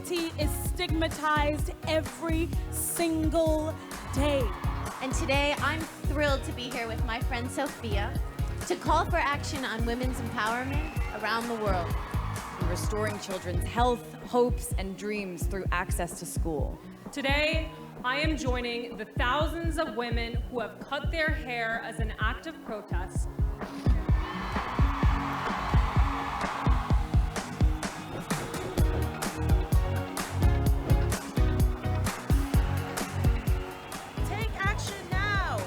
Equality is stigmatized every single day. And today, I'm thrilled to be here with my friend Sophia to call for action on women's empowerment around the world. And restoring children's health, hopes, and dreams through access to school. Today, I am joining the thousands of women who have cut their hair as an act of protest. Take action now.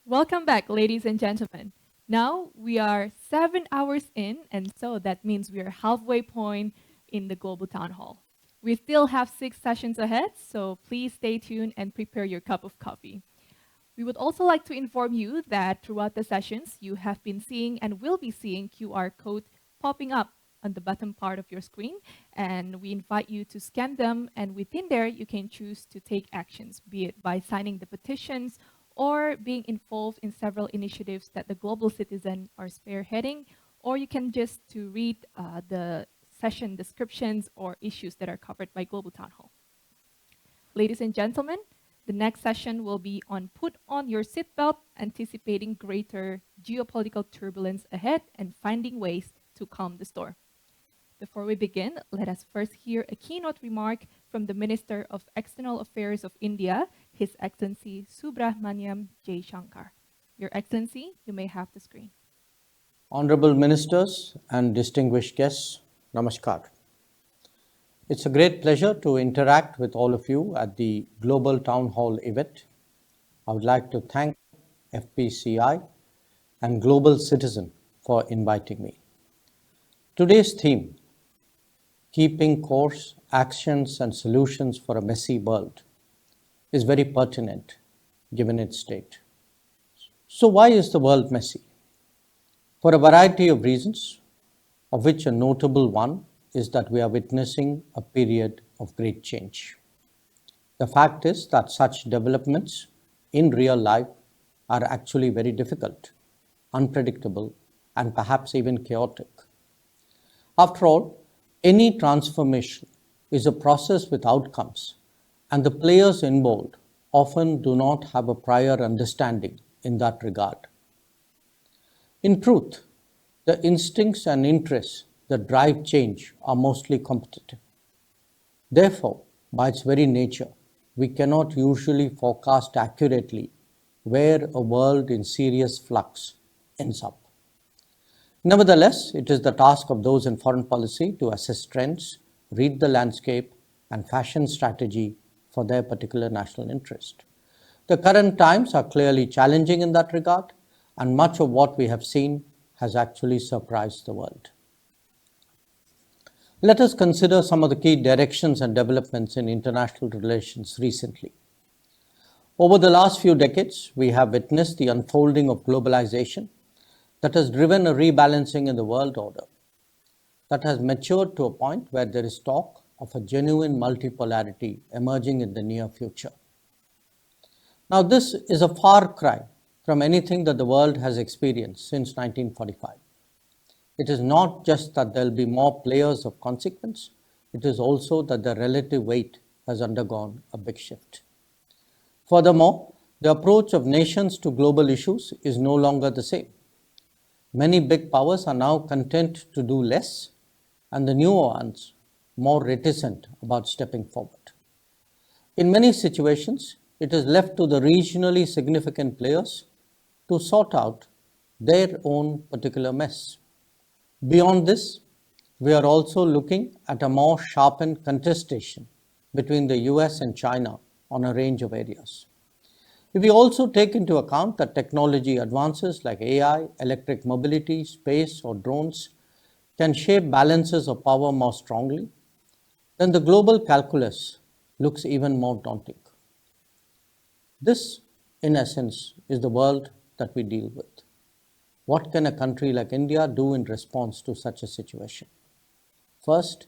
Welcome back, ladies and gentlemen. Now we are 7 hours in, and so that means we are halfway point in the Global Town Hall. We still have 6 sessions ahead, so please stay tuned and prepare your cup of coffee. We would also like to inform you that throughout the sessions, you have been seeing and will be seeing QR code popping up on the bottom part of your screen, and we invite you to scan them, and within there, you can choose to take actions, be it by signing the petitions or being involved in several initiatives that the Global Citizen are spearheading, or you can just to read the session descriptions or issues that are covered by Global Town Hall. Ladies and gentlemen, the next session will be on Put on Your Seatbelt, anticipating greater geopolitical turbulence ahead and finding ways to calm the storm. Before we begin, let us first hear a keynote remark from the Minister of External Affairs of India, His Excellency Subrahmanyam J. Shankar. Your Excellency, you may have the screen. Honorable Ministers and distinguished guests, Namaskar. It's a great pleasure to interact with all of you at the Global Town Hall event. I would like to thank FPCI and Global Citizen for inviting me. Today's theme, Keeping Course, Actions and Solutions for a Messy World, is very pertinent given its state. So why is the world messy? For a variety of reasons, of which a notable one is that we are witnessing a period of great change. The fact is that such developments in real life are actually very difficult, unpredictable, and perhaps even chaotic. After all, any transformation is a process with outcomes, and the players involved often do not have a prior understanding in that regard. In truth, the instincts and interests that drive change are mostly competitive. Therefore, by its very nature, we cannot usually forecast accurately where a world in serious flux ends up. Nevertheless, it is the task of those in foreign policy to assess trends, read the landscape, and fashion strategy for their particular national interest. The current times are clearly challenging in that regard, and much of what we have seen has actually surprised the world. Let us consider some of the key directions and developments in international relations recently. Over the last few decades, we have witnessed the unfolding of globalization that has driven a rebalancing in the world order, that has matured to a point where there is talk of a genuine multipolarity emerging in the near future. Now, this is a far cry from anything that the world has experienced since 1945. It is not just that there will be more players of consequence, it is also that the relative weight has undergone a big shift. Furthermore, the approach of nations to global issues is no longer the same. Many big powers are now content to do less, and the newer ones more reticent about stepping forward. In many situations, it is left to the regionally significant players to sort out their own particular mess. Beyond this, we are also looking at a more sharpened contestation between the US and China on a range of areas. If we also take into account that technology advances like AI, electric mobility, space, or drones can shape balances of power more strongly, then the global calculus looks even more daunting. This, in essence, is the world that we deal with. What can a country like India do in response to such a situation? First,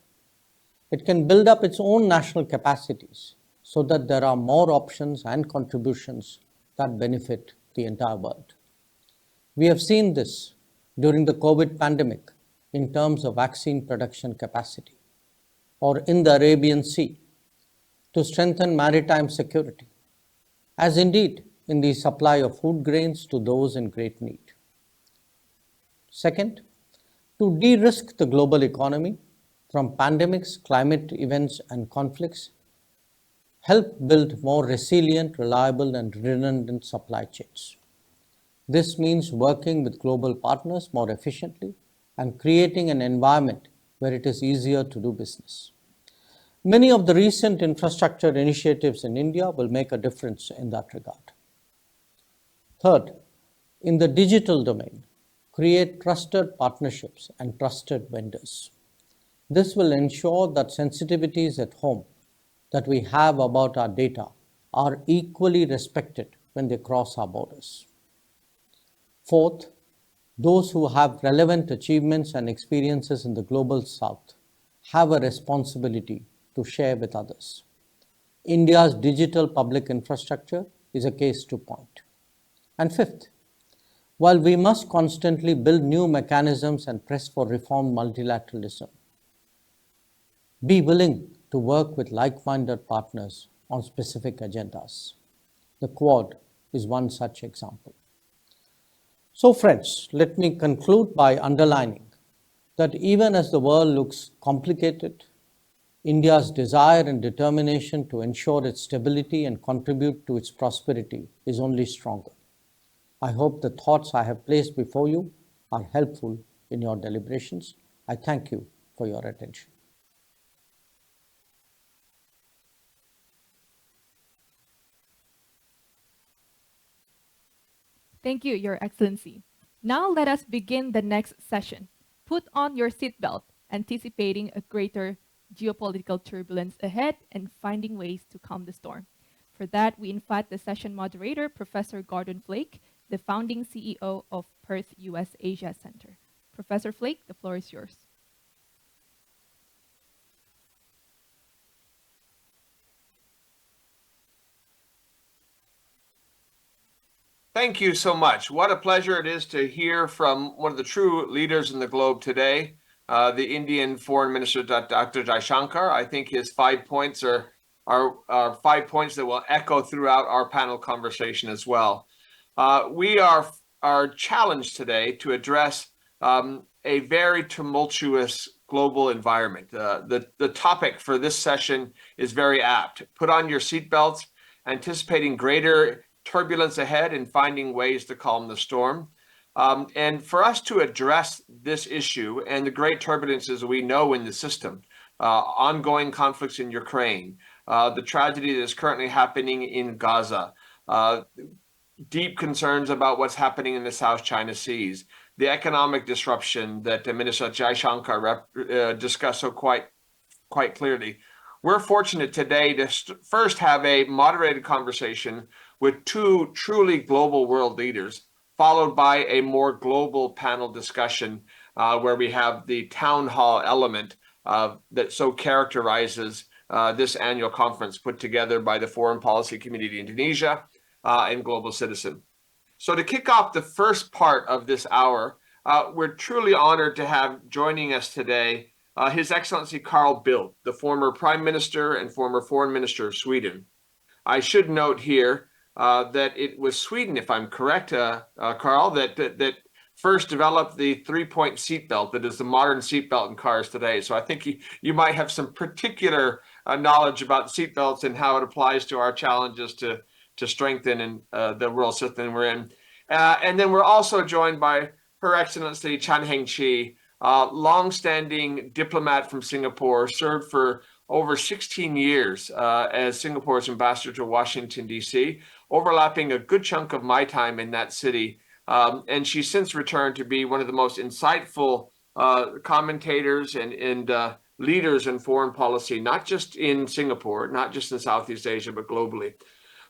It can build up its own national capacities so that there are more options and contributions that benefit the entire world. We have seen this during the COVID pandemic in terms of vaccine production capacity, or in the Arabian Sea to strengthen maritime security, as indeed in the supply of food grains to those in great need. Second, to de-risk the global economy from pandemics, climate events, and conflicts, help build more resilient, reliable, and redundant supply chains. This means working with global partners more efficiently and creating an environment where it is easier to do business. Many of the recent infrastructure initiatives in India will make a difference in that regard. Third, in the digital domain, create trusted partnerships and trusted vendors. This will ensure that sensitivities at home that we have about our data are equally respected when they cross our borders. Fourth, those who have relevant achievements and experiences in the global south have a responsibility to share with others. India's digital public infrastructure is a case to point. And fifth, while we must constantly build new mechanisms and press for reformed multilateralism, be willing to work with like-minded partners on specific agendas. The Quad is one such example. So friends, let me conclude by underlining that even as the world looks complicated, India's desire and determination to ensure its stability and contribute to its prosperity is only stronger. I hope the thoughts I have placed before you are helpful in your deliberations. I thank you for your attention. Thank you, Your Excellency. Now let us begin the next session. Put on your seatbelt, anticipating a greater geopolitical turbulence ahead and finding ways to calm the storm. For that, we invite the session moderator, Professor Gordon Flake, the founding CEO of Perth US Asia Center. Professor Flake, the floor is yours. Thank you so much. What a pleasure it is to hear from one of the true leaders in the globe today, the Indian Foreign Minister, Dr. Jaishankar. I think his 5 points are 5 points that will echo throughout our panel conversation as well. We are challenged today to address a very tumultuous global environment. The topic for this session is very apt. Put on your seatbelts, anticipating greater turbulence ahead and finding ways to calm the storm. And for us to address this issue and the great turbulences we know in the system, ongoing conflicts in Ukraine, the tragedy that is currently happening in Gaza, deep concerns about what's happening in the South China Seas, the economic disruption that Minister Jaishankar discussed so quite clearly. We're fortunate today to first have a moderated conversation with two truly global world leaders, followed by a more global panel discussion where we have the town hall element that so characterizes this annual conference put together by the Foreign Policy Community Indonesia and Global Citizen. So to kick off the first part of this hour, we're truly honored to have joining us today His Excellency Carl Bildt, the former Prime Minister and former Foreign Minister of Sweden. I should note here that it was Sweden, if I'm correct, Carl, that first developed the three-point seatbelt that is the modern seatbelt in cars today. So I think you might have some particular knowledge about seatbelts and how it applies to our challenges to strengthen in the world system we're in. And then we're also joined by Her Excellency Chan Heng-chi, long-standing diplomat from Singapore, served for over 16 years as Singapore's ambassador to Washington, D.C., overlapping a good chunk of my time in that city. And she's since returned to be one of the most insightful commentators and leaders in foreign policy, not just in Singapore, not just in Southeast Asia, but globally.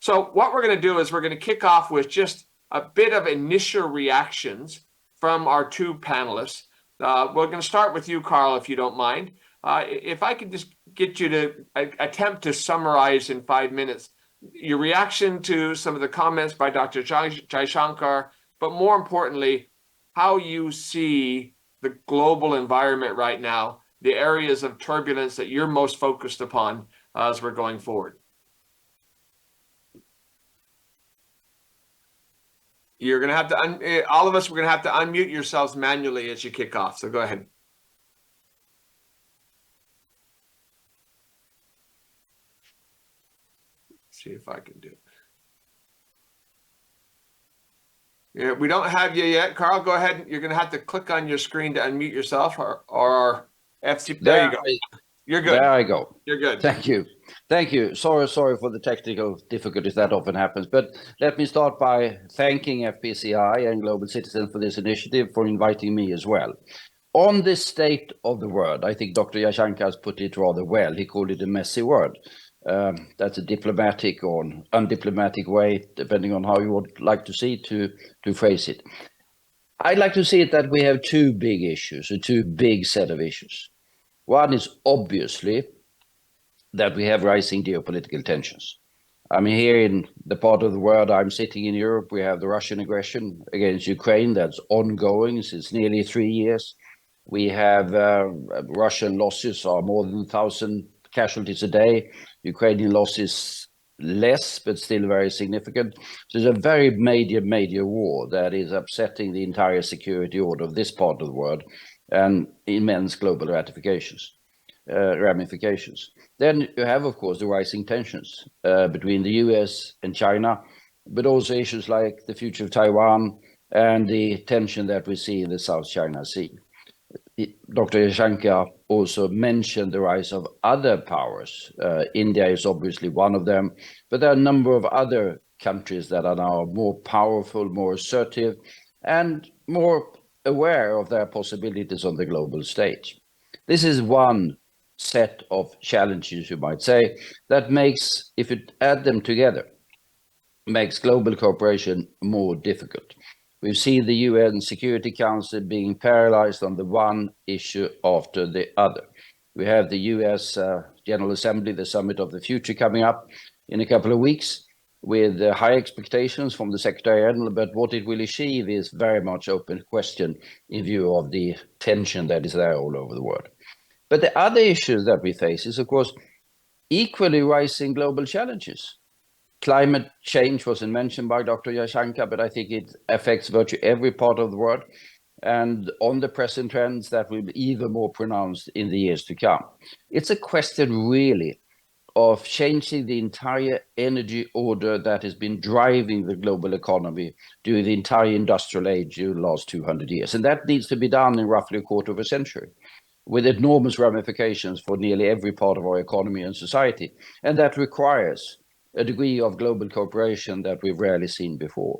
So what we're going to do is we're going to kick off with just a bit of initial reactions from our two panelists. We're going to start with you, Carl, if you don't mind. If I could just get you to attempt to summarize in 5 minutes your reaction to some of the comments by Dr. Jaishankar, but more importantly, how you see the global environment right now, the areas of turbulence that you're most focused upon as we're going forward. You're going to have to, all of us, we're going to have to unmute yourselves manually as you kick off. So go ahead. See if I can do it. Yeah, we don't have you yet. Carl, go ahead. You're going to have to click on your screen to unmute yourself or FC. There you go. You're good. There I go. You're good. Thank you. Thank you. Sorry for the technical difficulties that often happens. But let me start by thanking FPCI and Global Citizen for this initiative, for inviting me as well. On this state of the world, I think Dr. Jaishankar has put it rather well. He called it a messy world. That's a diplomatic or undiplomatic way, depending on how you would like to see to phrase it. I'd like to see it that we have two big issues, a two big set of issues. One is obviously that we have rising geopolitical tensions. I mean, here in the part of the world I'm sitting in Europe, we have the Russian aggression against Ukraine that's ongoing since nearly 3 years. We have Russian losses are more than 1,000 casualties a day. Ukrainian losses less, but still very significant. So it's a very major war that is upsetting the entire security order of this part of the world and immense global ramifications. Then you have, of course, the rising tensions between the US and China, but also issues like the future of Taiwan and the tension that we see in the South China Sea. Dr. Jaishankar also mentioned the rise of other powers. India is obviously one of them, but there are a number of other countries that are now more powerful, more assertive, and more aware of their possibilities on the global stage. This is one set of challenges, you might say, that makes, if you add them together, makes global cooperation more difficult. We've seen the UN Security Council being paralyzed on the one issue after the other. We have the US General Assembly, the Summit of the Future, coming up in a couple of weeks with high expectations from the Secretary General, but what it will achieve is very much open question in view of the tension that is there all over the world. But the other issues that we face is, of course, equally rising global challenges. Climate change wasn't mentioned by Dr. Jaishankar, but I think it affects virtually every part of the world. And on the present trends, that will be even more pronounced in the years to come. It's a question really of changing the entire energy order that has been driving the global economy during the entire industrial age during the last 200 years. And that needs to be done in roughly a quarter of a century, with enormous ramifications for nearly every part of our economy and society. And that requires a degree of global cooperation that we've rarely seen before.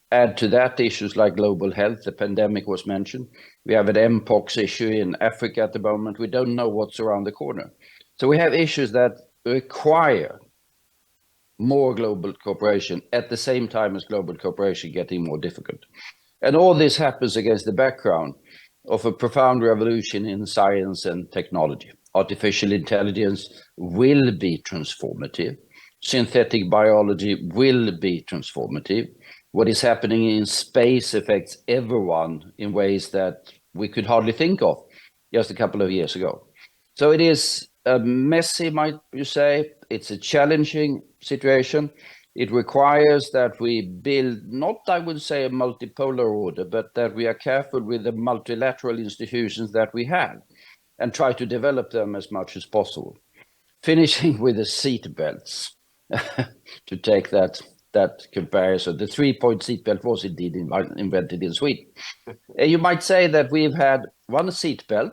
Add to that issues like global health, the pandemic was mentioned. We have an Mpox issue in Africa at the moment. We don't know what's around the corner. So we have issues that require more global cooperation at the same time as global cooperation getting more difficult. And all this happens against the background of a profound revolution in science and technology. Artificial intelligence will be transformative. Synthetic biology will be transformative. What is happening in space affects everyone in ways that we could hardly think of just a couple of years ago. So it is a messy, might you say. It's a challenging situation. It requires that we build, not, I would say, a multipolar order, but that we are careful with the multilateral institutions that we have and try to develop them as much as possible. Finishing with the seatbelts, to take that comparison. The 3-point seatbelt was indeed invented in Sweden. You might say that we've had one seatbelt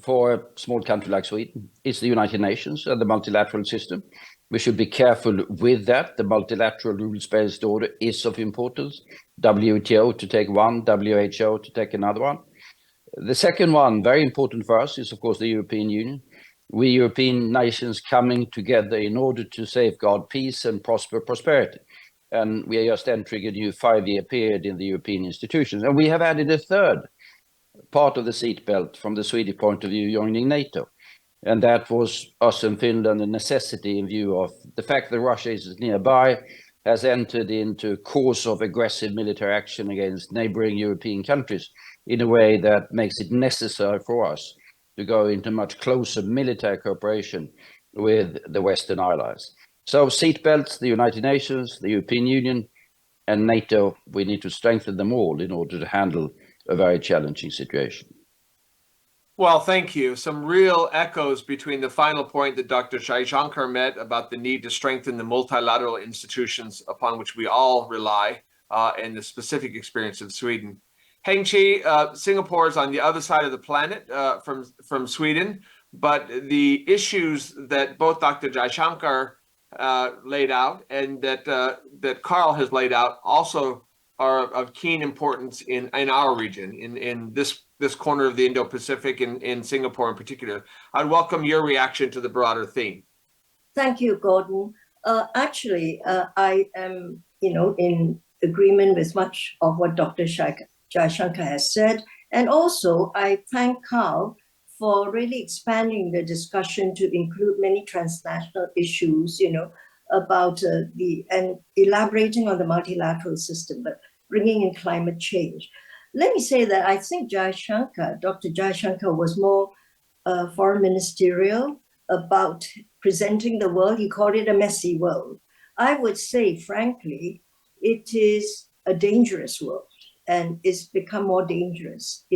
for a small country like Sweden. It's the United Nations and the multilateral system. We should be careful with that. The multilateral rules-based order is of importance. WTO to take one, WHO to take another one. The second one, very important for us, is of course the European Union. We European nations coming together in order to safeguard peace and prosperity. And we are just entering a new 5-year period in the European institutions. And we have added a third part of the seatbelt from the Swedish point of view joining NATO. And that was us and Finland a necessity in view of the fact that Russia is nearby, has entered into a course of aggressive military action against neighboring European countries in a way that makes it necessary for us to go into much closer military cooperation with the Western allies. So seatbelts, the United Nations, the European Union, and NATO, we need to strengthen them all in order to handle a very challenging situation. Well, thank you. Some real echoes between the final point that Dr. Jaishankar made about the need to strengthen the multilateral institutions upon which we all rely, and the specific experience of Sweden. Heng Chi, Singapore is on the other side of the planet from Sweden, but the issues that both Dr. Jaishankar laid out and that Carl has laid out also are of keen importance in our region, in this corner of the Indo-Pacific, in Singapore in particular. I'd welcome your reaction to the broader theme. Thank you, Gordon. Actually, I am, in agreement with much of what Dr. Jaishankar has said, and also I thank Carl for really expanding the discussion to include many transnational issues, about and elaborating on the multilateral system, but bringing in climate change. Let me say that I think Dr. Jaishankar was more foreign ministerial about presenting the world. He called it a messy world. I would say, frankly, it is a dangerous world, and it's become more dangerous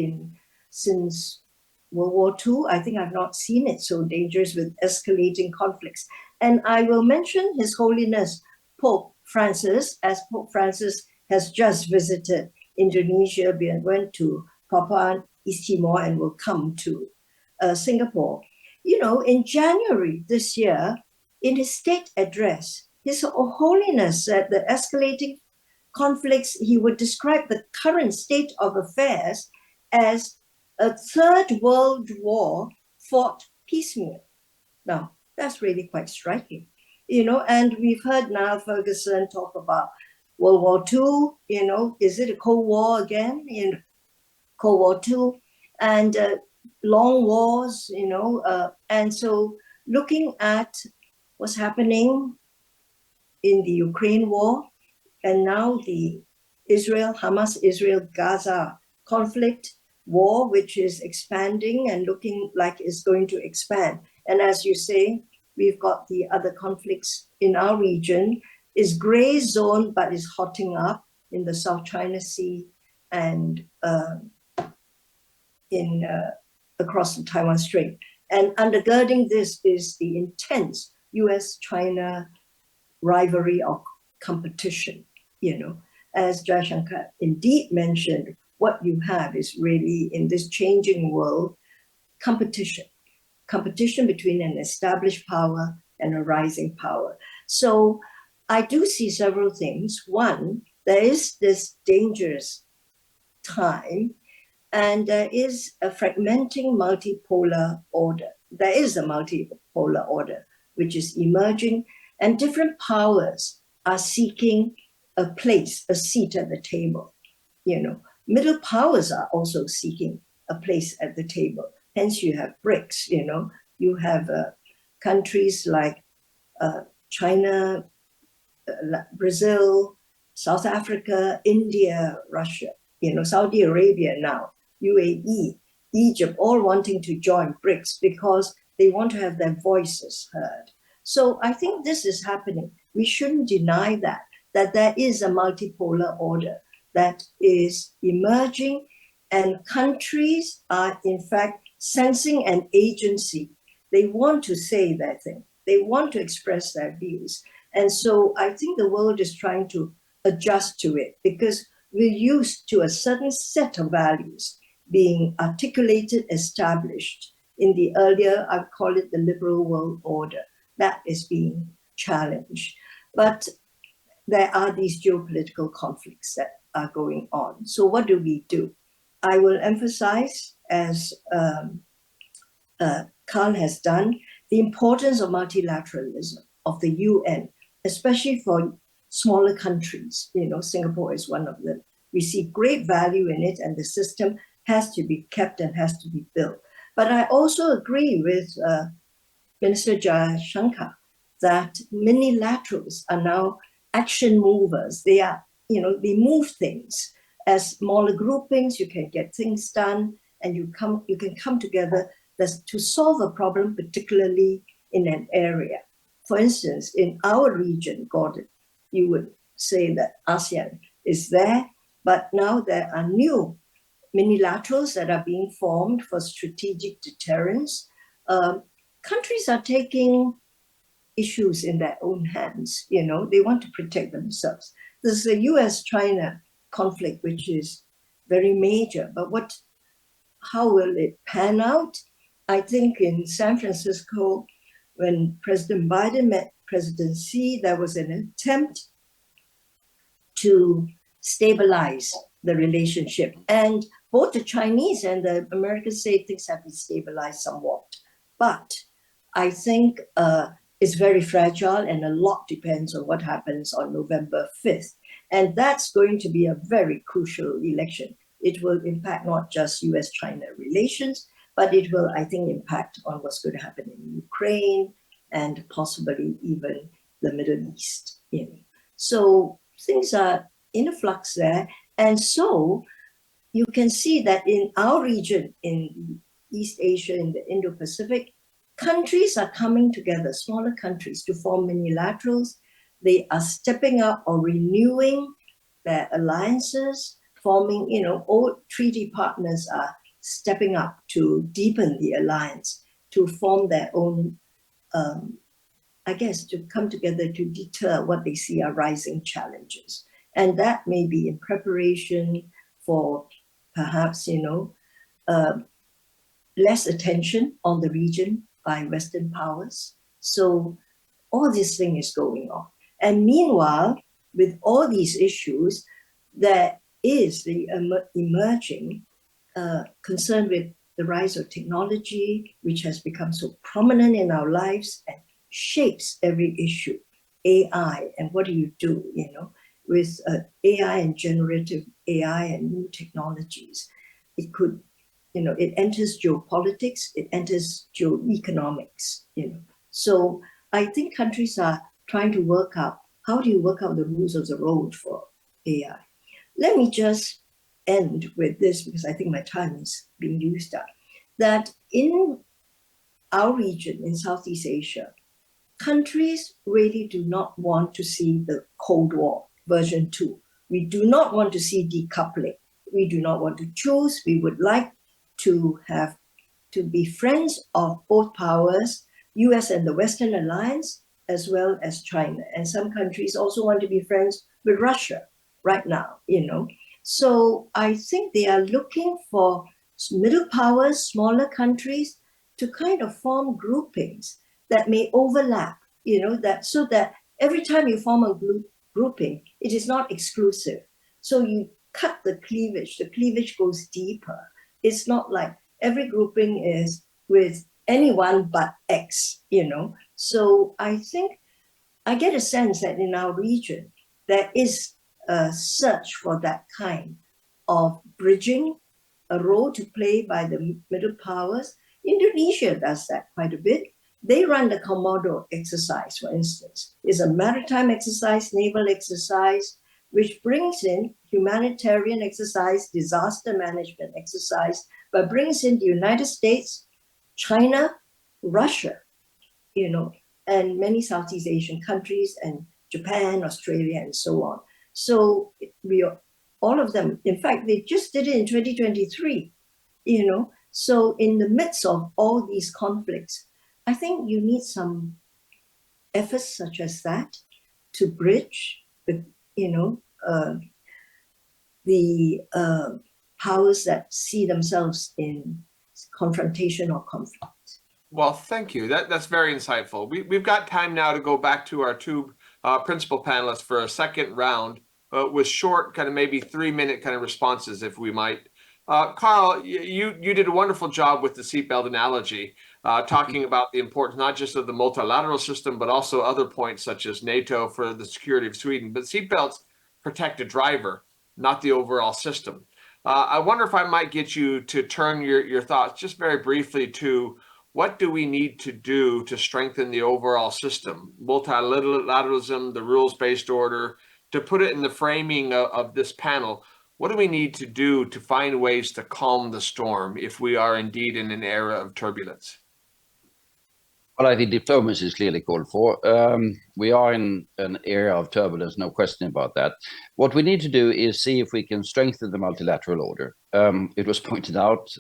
since World War II. I think I've not seen it so dangerous with escalating conflicts. And I will mention His Holiness Pope Francis, as Pope Francis has just visited Indonesia and went to Papua East Timor and will come to Singapore. In January this year, in his state address, His Holiness said the escalating conflicts, he would describe the current state of affairs as a third world war fought piecemeal. Now, that's really quite striking, and we've heard now Ferguson talk about World War II, is it a Cold War again? Cold War II, and long wars, and so looking at what's happening in the Ukraine war, and now the Hamas-Israel-Gaza conflict war, which is expanding and looking like it's going to expand. And as you say, we've got the other conflicts in our region. Is gray zone, but is hotting up in the South China Sea and across the Taiwan Strait. And undergirding this is the intense US-China rivalry or competition. As Jaishankar indeed mentioned, what you have is really, in this changing world, competition between an established power and a rising power. So I do see several things. One, there is this dangerous time, and there is a fragmenting multipolar order. There is a multipolar order which is emerging, and different powers are seeking a place, a seat at the table. Middle powers are also seeking a place at the table. Hence, you have BRICS. You have countries like China, Brazil, South Africa, India, Russia, Saudi Arabia now, UAE, Egypt, all wanting to join BRICS because they want to have their voices heard. So I think this is happening. We shouldn't deny that there is a multipolar order that is emerging, and countries are in fact sensing an agency. They want to say their thing. They want to express their views. And so I think the world is trying to adjust to it because we're used to a certain set of values being articulated, established in the earlier, I call it the liberal world order. That is being challenged. But there are these geopolitical conflicts that are going on. So what do we do? I will emphasize, as Carl has done, the importance of multilateralism, of the UN, especially for smaller countries. Singapore is one of them. We see great value in it and the system. has to be kept and has to be built. But I also agree with Minister Jaishankar that minilaterals are now action movers. They are, they move things. As smaller groupings, you can get things done, and you can come together to solve a problem, particularly in an area. For instance, in our region, Gordon, you would say that ASEAN is there, but now there are new minilaterals that are being formed for strategic deterrence. Countries are taking issues in their own hands. They want to protect themselves. There's the US-China conflict, which is very major, but how will it pan out? I think in San Francisco, when President Biden met President Xi, there was an attempt to stabilize the relationship. And both the Chinese and the Americans say things have been stabilized somewhat. But I think it's very fragile, and a lot depends on what happens on November 5th. And that's going to be a very crucial election. It will impact not just US-China relations, but it will, I think, impact on what's going to happen in Ukraine and possibly even the Middle East. So things are in a flux there. And so you can see that in our region, in East Asia, in the Indo-Pacific, countries are coming together, smaller countries, to form minilaterals. They are stepping up or renewing their alliances, forming, old treaty partners are stepping up to deepen the alliance, to form their own, to come together to deter what they see are rising challenges. And that may be in preparation for perhaps, less attention on the region by Western powers. So all this thing is going on. And meanwhile, with all these issues, there is the emerging concern with the rise of technology, which has become so prominent in our lives and shapes every issue. AI, and what do you do, with AI and generative AI and new technologies? It could, it enters geopolitics, it enters geoeconomics, So I think countries are trying to work out, how do you work out the rules of the road for AI? Let me just end with this, because I think my time is being used up, that in our region, in Southeast Asia, countries really do not want to see the Cold War version 2. We do not want to see decoupling. We do not want to choose. We would like to be friends of both powers, US and the Western Alliance, as well as China. And some countries also want to be friends with Russia right now, So I think they are looking for middle powers, smaller countries, to kind of form groupings that may overlap, so that every time you form a grouping, it is not exclusive. So you cut the cleavage goes deeper. It's not like every grouping is with anyone but X, So I think I get a sense that in our region, there is a search for that kind of bridging, a role to play by the middle powers. Indonesia does that quite a bit. They run the Komodo exercise, for instance. It's a maritime exercise, naval exercise, which brings in humanitarian exercise, disaster management exercise, but brings in the United States, China, Russia, and many Southeast Asian countries, and Japan, Australia, and so on. So all of them, in fact, they just did it in 2023, So in the midst of all these conflicts, I think you need some efforts such as that to bridge the powers that see themselves in confrontation or conflict. Well, thank you. That's very insightful. We've got time now to go back to our two principal panelists for a second round with short, kind of maybe 3-minute kind of responses, if we might. Carl, you did a wonderful job with the seatbelt analogy, talking about the importance not just of the multilateral system, but also other points such as NATO for the security of Sweden. But seatbelts protect the driver, not the overall system. I wonder if I might get you to turn your thoughts just very briefly to what do we need to do to strengthen the overall system, multilateralism, the rules-based order, to put it in the framing of this panel. What do we need to do to find ways to calm the storm if we are indeed in an era of turbulence? Well, I think diplomacy is clearly called for. We are in an era of turbulence, no question about that. What we need to do is see if we can strengthen the multilateral order. It was pointed out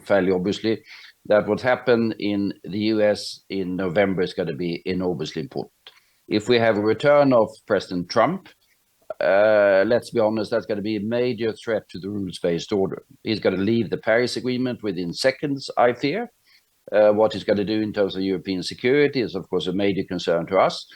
fairly obviously that what happened in the US in November is going to be enormously important. If we have a return of President Trump, let's be honest, that's going to be a major threat to the rules-based order. He's going to leave the Paris Agreement within seconds, I fear. What he's going to do in terms of European security is, of course, a major concern to us.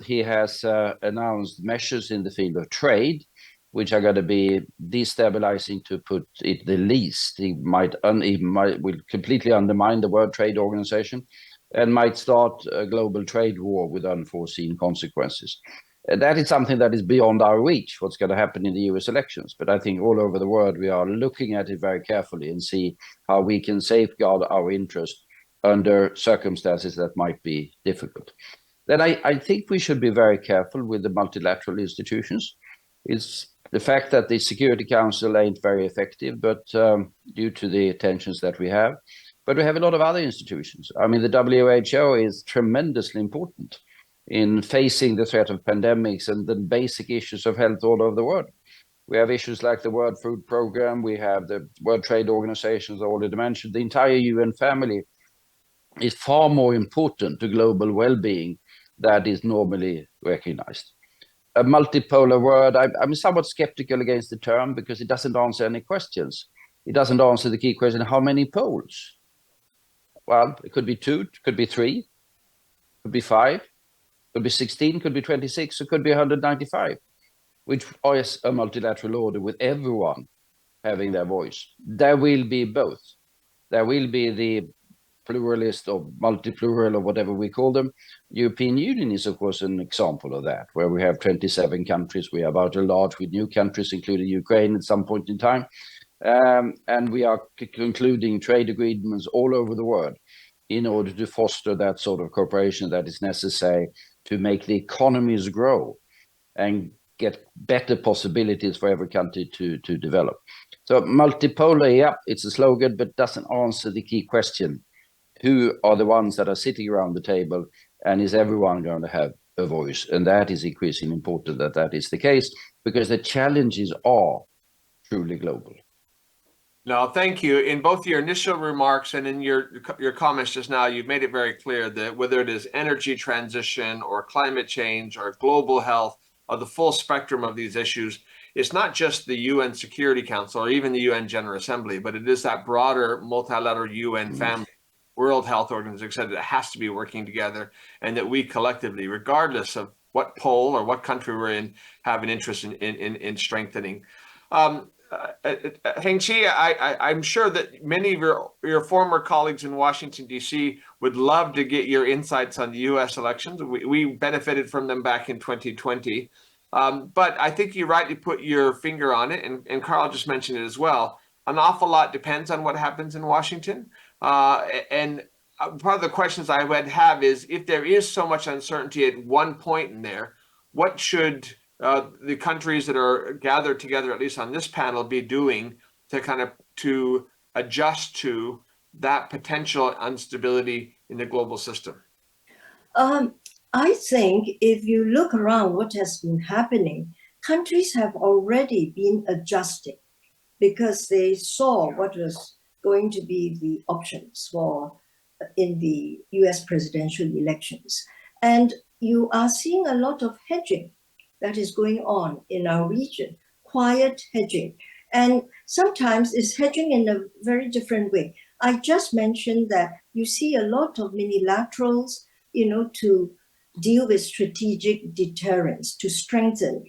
He has announced measures in the field of trade, which are going to be destabilizing, to put it the least. He will completely undermine the World Trade Organization and might start a global trade war with unforeseen consequences. That is something that is beyond our reach, what's going to happen in the US elections. But I think all over the world, we are looking at it very carefully and see how we can safeguard our interest under circumstances that might be difficult. Then I think we should be very careful with the multilateral institutions. It's the fact that the Security Council ain't very effective, but due to the tensions that we have. But we have a lot of other institutions. I mean, the WHO is tremendously important in facing the threat of pandemics and the basic issues of health all over the world. We have issues like the World Food Programme, we have the World Trade Organization, as already mentioned. The entire UN family is far more important to global well-being than is normally recognized. A multipolar world, I'm somewhat skeptical against the term because it doesn't answer any questions. It doesn't answer the key question, how many poles? Well, it could be 2, it could be 3, it could be 5. Could be 16, could be 26, it could be 195, which is a multilateral order with everyone having their voice. There will be both. There will be the pluralist or multi-plural or whatever we call them. European Union is, of course, an example of that, where we have 27 countries. We are about to enlarge with new countries, including Ukraine at some point in time. And we are concluding trade agreements all over the world in order to foster that sort of cooperation that is necessary to make the economies grow and get better possibilities for every country to develop. So multipolar, yeah, it's a slogan, but doesn't answer the key question. Who are the ones that are sitting around the table, and is everyone going to have a voice? And that is increasingly important that that is the case, because the challenges are truly global. No, thank you. In both your initial remarks and in your comments just now, you've made it very clear that whether it is energy transition or climate change or global health or the full spectrum of these issues, it's not just the UN Security Council or even the UN General Assembly, but it is that broader multilateral UN family, World Health Organization, etc., that has to be working together, and that we collectively, regardless of what pole or what country we're in, have an interest in strengthening. Heng-Chi, I'm sure that many of your former colleagues in Washington, D.C. would love to get your insights on the U.S. elections. We benefited from them back in 2020. But I think you rightly put your finger on it, and Carl just mentioned it as well. An awful lot depends on what happens in Washington. And part of the questions I would have is, if there is so much uncertainty at one point in there, what should the countries that are gathered together, at least on this panel, be doing to adjust to that potential instability in the global system? I think if you look around what has been happening, countries have already been adjusting because they saw what was going to be the options for in the US presidential elections. And you are seeing a lot of hedging that is going on in our region, quiet hedging. And sometimes it's hedging in a very different way. I just mentioned that you see a lot of minilaterals, to deal with strategic deterrence, to strengthen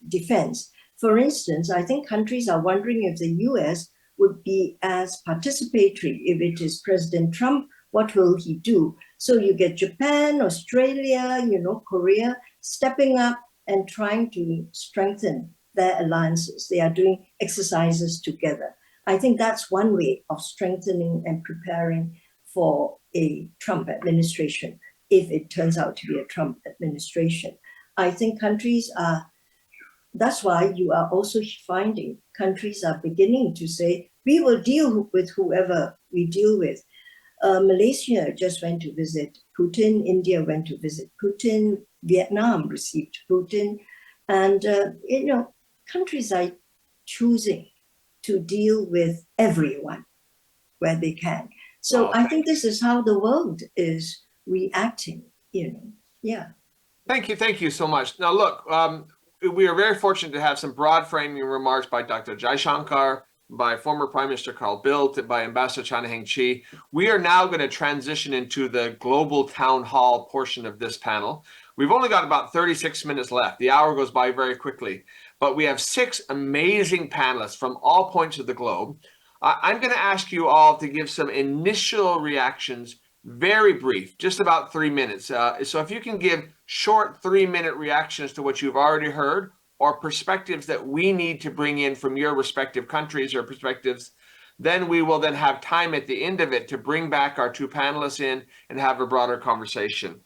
defense. For instance, I think countries are wondering if the US would be as participatory. If it is President Trump, what will he do? So you get Japan, Australia, Korea stepping up and trying to strengthen their alliances. They are doing exercises together. I think that's one way of strengthening and preparing for a Trump administration, if it turns out to be a Trump administration. I think countries are, that's why you are also finding countries are beginning to say, we will deal with whoever we deal with. Malaysia just went to visit Putin, India went to visit Putin, Vietnam received Putin, and countries are choosing to deal with everyone where they can. So I think this is how the world is reacting, yeah. Thank you so much. Now, look, we are very fortunate to have some broad framing remarks by Dr. Jaishankar, by former Prime Minister Carl Bildt, by Ambassador China Heng-Chi. We are now going to transition into the global town hall portion of this panel. We've only got about 36 minutes left. The hour goes by very quickly, but we have 6 amazing panelists from all points of the globe. I'm going to ask you all to give some initial reactions, very brief, just about 3 minutes. So if you can give short 3-minute reactions to what you've already heard, or perspectives that we need to bring in from your respective countries or perspectives, then we will then have time at the end of it to bring back our 2 panelists in and have a broader conversation.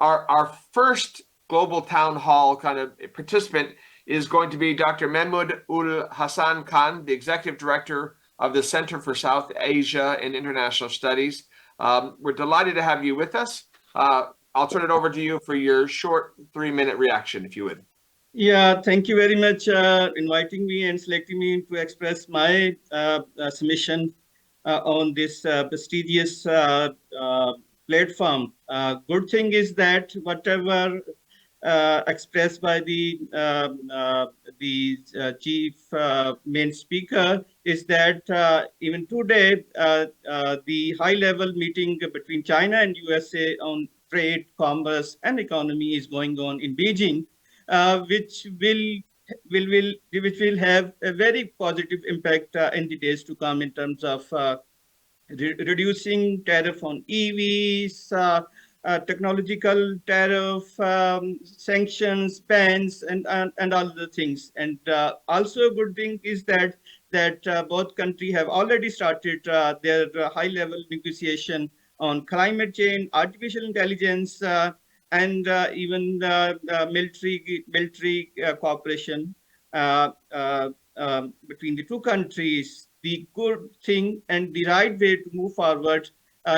Our first global town hall kind of participant is going to be Dr. Mehmood Ul Hassan Khan, the Executive Director of the Center for South Asia and International Studies. We're delighted to have you with us. I'll turn it over to you for your short 3-minute reaction, if you would. Yeah, thank you very much inviting me and selecting me to express my submission on this prestigious platform. Good thing is that whatever expressed by the chief main speaker is that even today the high-level meeting between China and USA on trade, commerce, and economy is going on in Beijing. Which will have a very positive impact in the days to come in terms of reducing tariff on EVs, technological tariff, sanctions, bans, and all the things. And also a good thing is that both countries have already started their high-level negotiation on climate change, artificial intelligence, and even military cooperation between the 2 countries. The good thing and the right way to move forward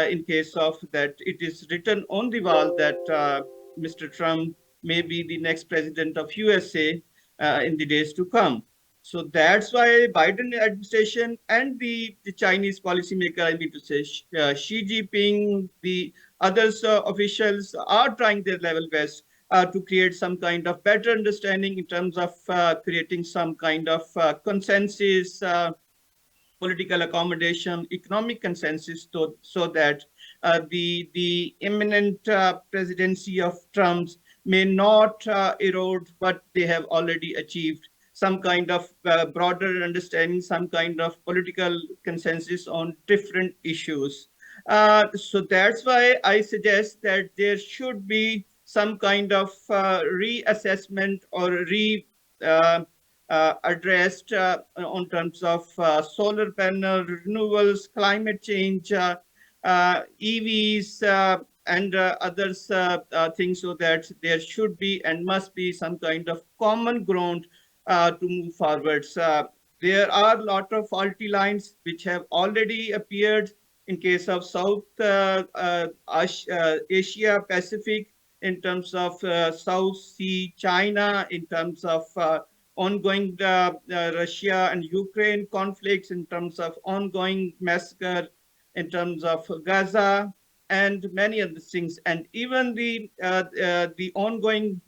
in case of that it is written on the wall that Mr. Trump may be the next president of USA in the days to come. So that's why Biden administration and the Chinese policymaker, I mean to say Xi Jinping, the others officials are trying their level best to create some kind of better understanding in terms of creating some kind of consensus, political accommodation, economic consensus, so that the imminent presidency of Trump's may not erode what they have already achieved. Some kind of broader understanding, some kind of political consensus on different issues. So that's why I suggest that there should be some kind of reassessment or addressed on terms of solar panel, renewables, climate change, EVs, and others things, so that there should be and must be some kind of common ground to move forwards. There are a lot of faulty lines which have already appeared in case of South Asia Pacific, in terms of South Sea, China, in terms of ongoing Russia and Ukraine conflicts, in terms of ongoing massacre, in terms of Gaza, and many other things, and even the ongoing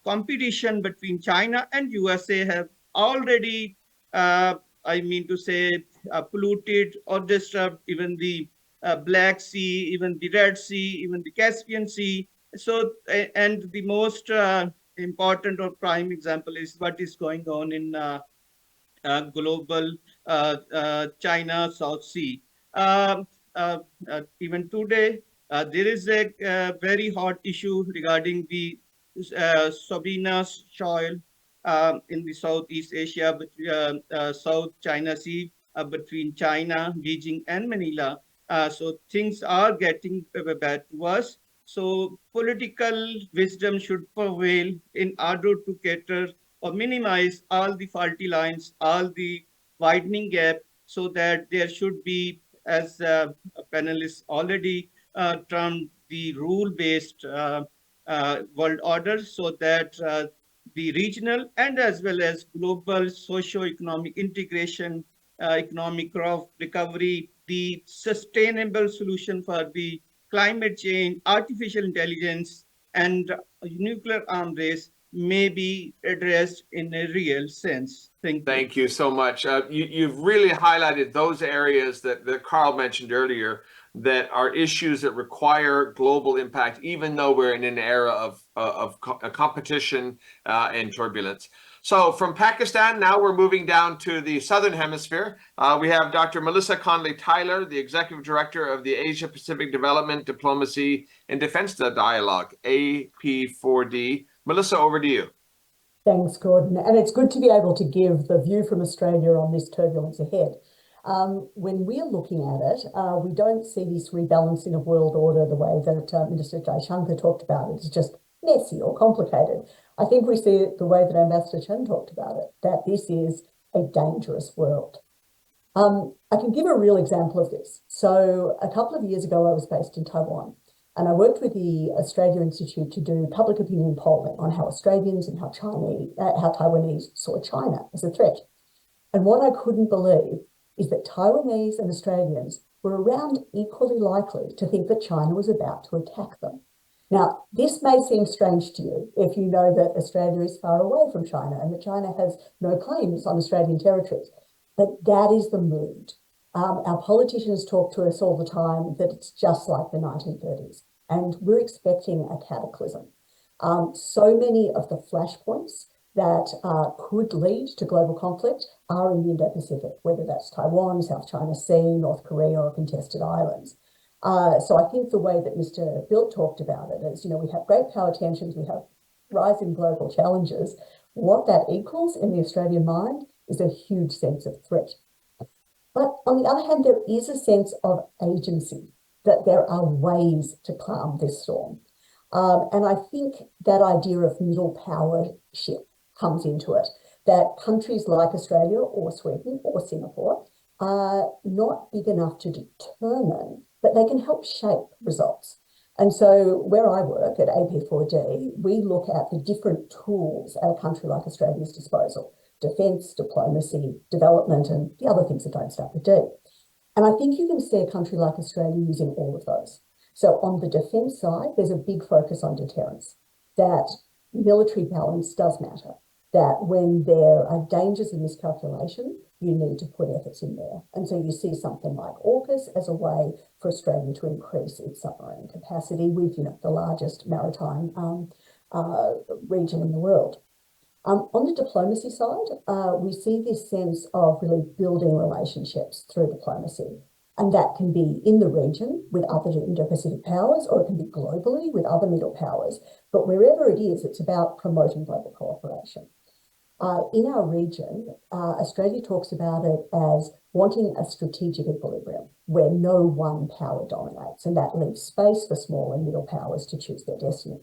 competition between China and USA have already, I mean to say, polluted or disturbed even the Black Sea, even the Red Sea, even the Caspian Sea. So, and the most important or prime example is what is going on in global China South Sea. Even today, there is a very hot issue regarding the Sabina shoal, in the Southeast Asia, South China Sea, between China, Beijing, and Manila. So things are getting bad to us. So political wisdom should prevail in order to cater or minimize all the faulty lines, all the widening gap, so that there should be, as panelists already termed, the rule-based world order, so that the regional and as well as global socio-economic integration, economic growth, recovery, the sustainable solution for the climate change, artificial intelligence, and nuclear arms race may be addressed in a real sense. Thank you. Thank you so much. You've really highlighted those areas that Carl mentioned earlier that are issues that require global impact, even though we're in an era of competition and turbulence. So from Pakistan, now we're moving down to the Southern Hemisphere. We have Dr. Melissa Conley-Tyler, the Executive Director of the Asia Pacific Development, Diplomacy, and Defense Dialogue, AP4D. Melissa, over to you. Thanks, Gordon. And it's good to be able to give the view from Australia on this turbulence ahead. When we're looking at it, we don't see this rebalancing of world order the way that Minister Jaishankar talked about it. It's just messy or complicated. I think we see it the way that Ambassador Chen talked about it, that this is a dangerous world. I can give a real example of this. So a couple of years ago, I was based in Taiwan. And I worked with the Australia Institute to do public opinion polling on how Australians and how Taiwanese saw China as a threat. And what I couldn't believe is that Taiwanese and Australians were around equally likely to think that China was about to attack them. Now, this may seem strange to you if you know that Australia is far away from China and that China has no claims on Australian territories, but that is the mood. Our politicians talk to us all the time that it's just like the 1930s, and we're expecting a cataclysm. So many of the flashpoints that could lead to global conflict are in the Indo-Pacific, whether that's Taiwan, South China Sea, North Korea, or contested islands. So I think the way that Mr. Bilt talked about it is, we have great power tensions, we have rising global challenges. What that equals in the Australian mind is a huge sense of threat. But on the other hand, there is a sense of agency, that there are ways to calm this storm. And I think that idea of middle powership comes into it, that countries like Australia or Sweden or Singapore are not big enough to determine, but they can help shape results. And so where I work at AP4D, we look at the different tools at a country like Australia's disposal: defence, diplomacy, development, and the other things that don't start with D. And I think you can see a country like Australia using all of those. So on the defence side, there's a big focus on deterrence, that military balance does matter, that when there are dangers of miscalculation, you need to put efforts in there. And so you see something like AUKUS as a way for Australia to increase its submarine capacity with, the largest maritime region in the world. On the diplomacy side, we see this sense of really building relationships through diplomacy. And that can be in the region with other Indo-Pacific powers, or it can be globally with other middle powers. But wherever it is, it's about promoting global cooperation. In our region, Australia talks about it as wanting a strategic equilibrium where no one power dominates, and that leaves space for small and middle powers to choose their destiny.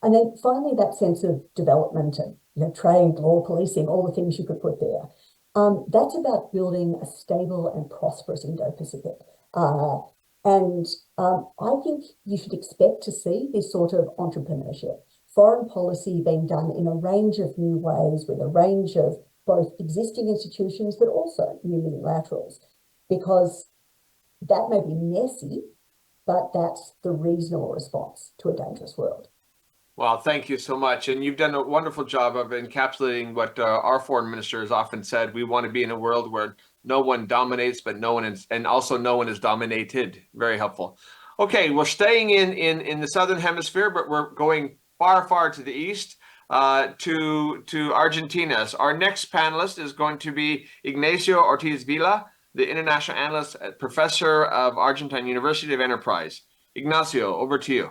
And then finally, that sense of development and trade, law, policing, all the things you could put there. That's about building a stable and prosperous Indo-Pacific. And I think you should expect to see this sort of entrepreneurship, foreign policy being done in a range of new ways with a range of both existing institutions, but also new multilaterals, because that may be messy, but that's the reasonable response to a dangerous world. Well, thank you so much. And you've done a wonderful job of encapsulating what our foreign minister has often said. We want to be in a world where no one dominates, but no one is, and also no one is dominated. Very helpful. Okay, we're staying in the Southern Hemisphere, but we're going far, far to the east to Argentina. So our next panelist is going to be Ignacio Ortiz Vila, the international analyst, professor of Argentine University of Enterprise. Ignacio, over to you.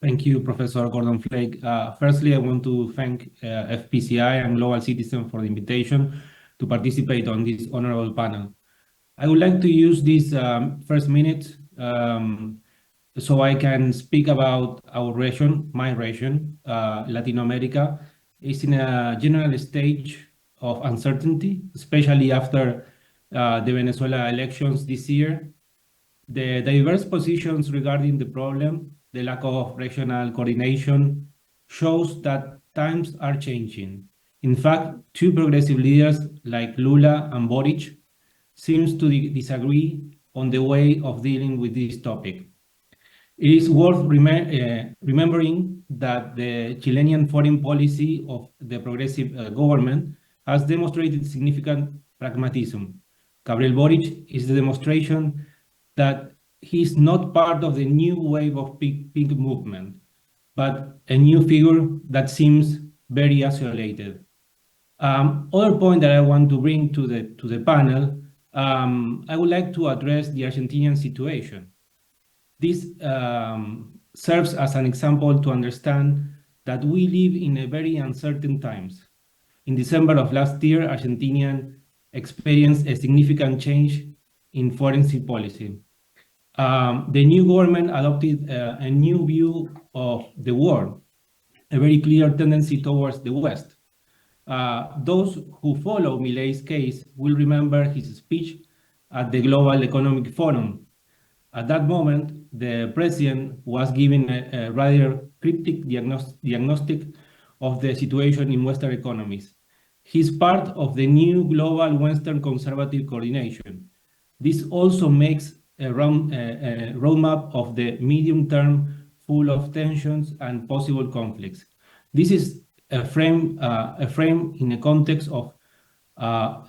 Thank you, Professor Gordon Flake. Firstly, I want to thank FPCI and Global Citizen for the invitation to participate on this honorable panel. I would like to use this first minute so I can speak about our region, my region, Latin America, is in a general stage of uncertainty, especially after the Venezuela elections this year. The diverse positions regarding the problem, the lack of regional coordination, shows that times are changing. In fact, two progressive leaders like Lula and Boric seems to disagree on the way of dealing with this topic. It is worth remembering that the Chilean foreign policy of the progressive government has demonstrated significant pragmatism. Gabriel Boric is the demonstration that he is not part of the new wave of pink movement, but a new figure that seems very isolated. Other point that I want to bring to the panel, I would like to address the Argentinian situation. This serves as an example to understand that we live in a very uncertain times. In December of last year, Argentina experienced a significant change in foreign policy. The new government adopted a new view of the world, a very clear tendency towards the West. Those who follow Milei's case will remember his speech at the Global Economic Forum. At that moment, the president was given a rather cryptic diagnostic of the situation in Western economies. He's part of the new global Western conservative coordination. This also makes a roadmap of the medium term full of tensions and possible conflicts. This is a frame in a context of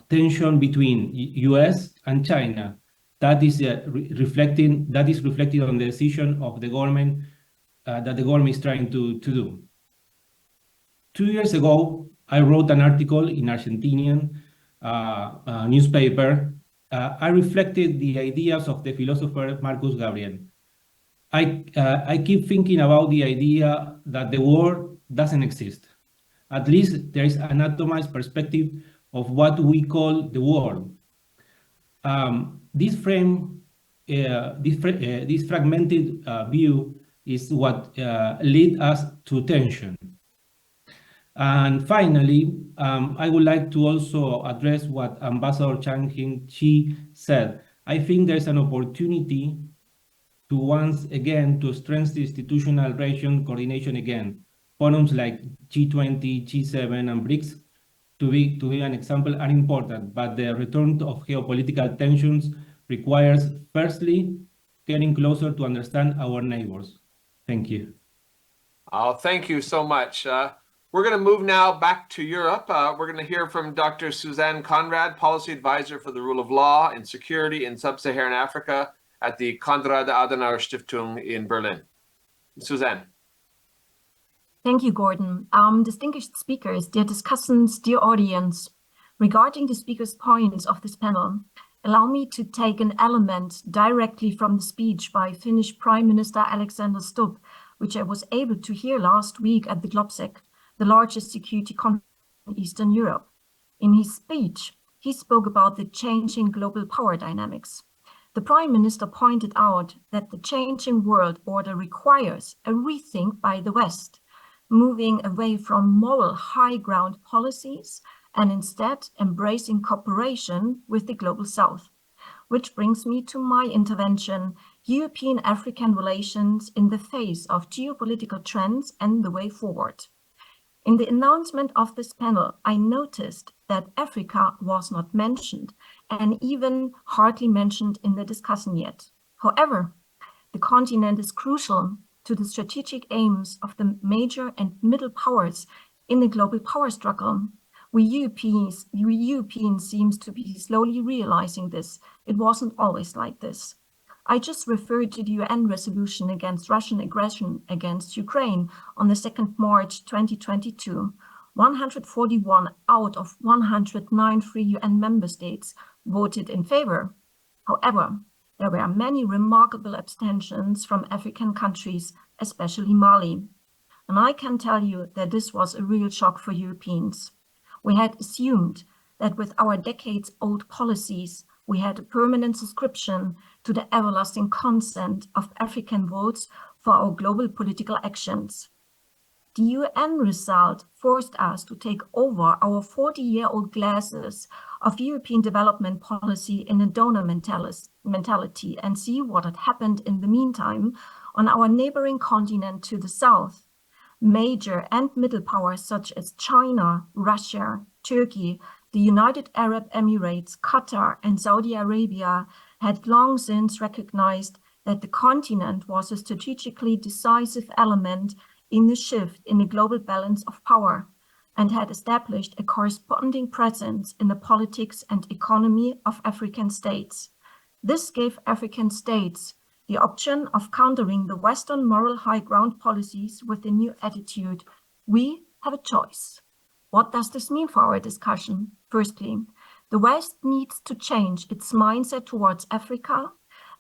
tension between US and China. That is reflected on the decision of the government that the government is trying to do. 2 years ago, I wrote an article in Argentinian newspaper. I reflected the ideas of the philosopher Marcus Gabriel. I keep thinking about the idea that the world doesn't exist. At least there is an atomized perspective of what we call the world. This fragmented view is what lead us to tension. And finally, I would like to also address what Ambassador Chang Hing-chi said. I think there's an opportunity to once again to strengthen institutional region coordination again. Forums like G20, G7, and BRICS, to be an example, are important, but the return of geopolitical tensions requires, firstly, getting closer to understand our neighbors. Thank you. Oh, thank you so much. We're going to move now back to Europe. We're going to hear from Dr. Suzanne Conrad, Policy Advisor for the Rule of Law and Security in Sub-Saharan Africa at the Konrad Adenauer Stiftung in Berlin. Suzanne. Thank you, Gordon. Distinguished speakers, dear discussants, dear audience, regarding the speakers' points of this panel, allow me to take an element directly from the speech by Finnish Prime Minister Alexander Stubb, which I was able to hear last week at the GloBSEC, the largest security conference in Eastern Europe. In his speech, he spoke about the changing global power dynamics. The Prime Minister pointed out that the changing world order requires a rethink by the West, moving away from moral high ground policies and instead embracing cooperation with the global South. Which brings me to my intervention, European-African relations in the face of geopolitical trends and the way forward. In the announcement of this panel, I noticed that Africa was not mentioned and even hardly mentioned in the discussion yet. However, the continent is crucial to the strategic aims of the major and middle powers in the global power struggle. We Europeans seems to be slowly realizing this. It wasn't always like this. I just referred to the UN resolution against Russian aggression against Ukraine on the 2nd March 2022. 141 out of 109 free UN member states voted in favor. However, there were many remarkable abstentions from African countries especially Mali. And I can tell you that this was a real shock for Europeans. We had assumed that with our decades-old policies, we had a permanent subscription to the everlasting consent of African votes for our global political actions. The UN result forced us to take over our 40-year-old glasses of European development policy in a donor mentality and see what had happened in the meantime on our neighboring continent to the south. Major and middle powers such as China, Russia, Turkey, the United Arab Emirates, Qatar, and Saudi Arabia had long since recognized that the continent was a strategically decisive element in the shift in the global balance of power and had established a corresponding presence in the politics and economy of African states. This gave African states the option of countering the Western moral high ground policies with a new attitude. We have a choice. What does this mean for our discussion? Firstly, the West needs to change its mindset towards Africa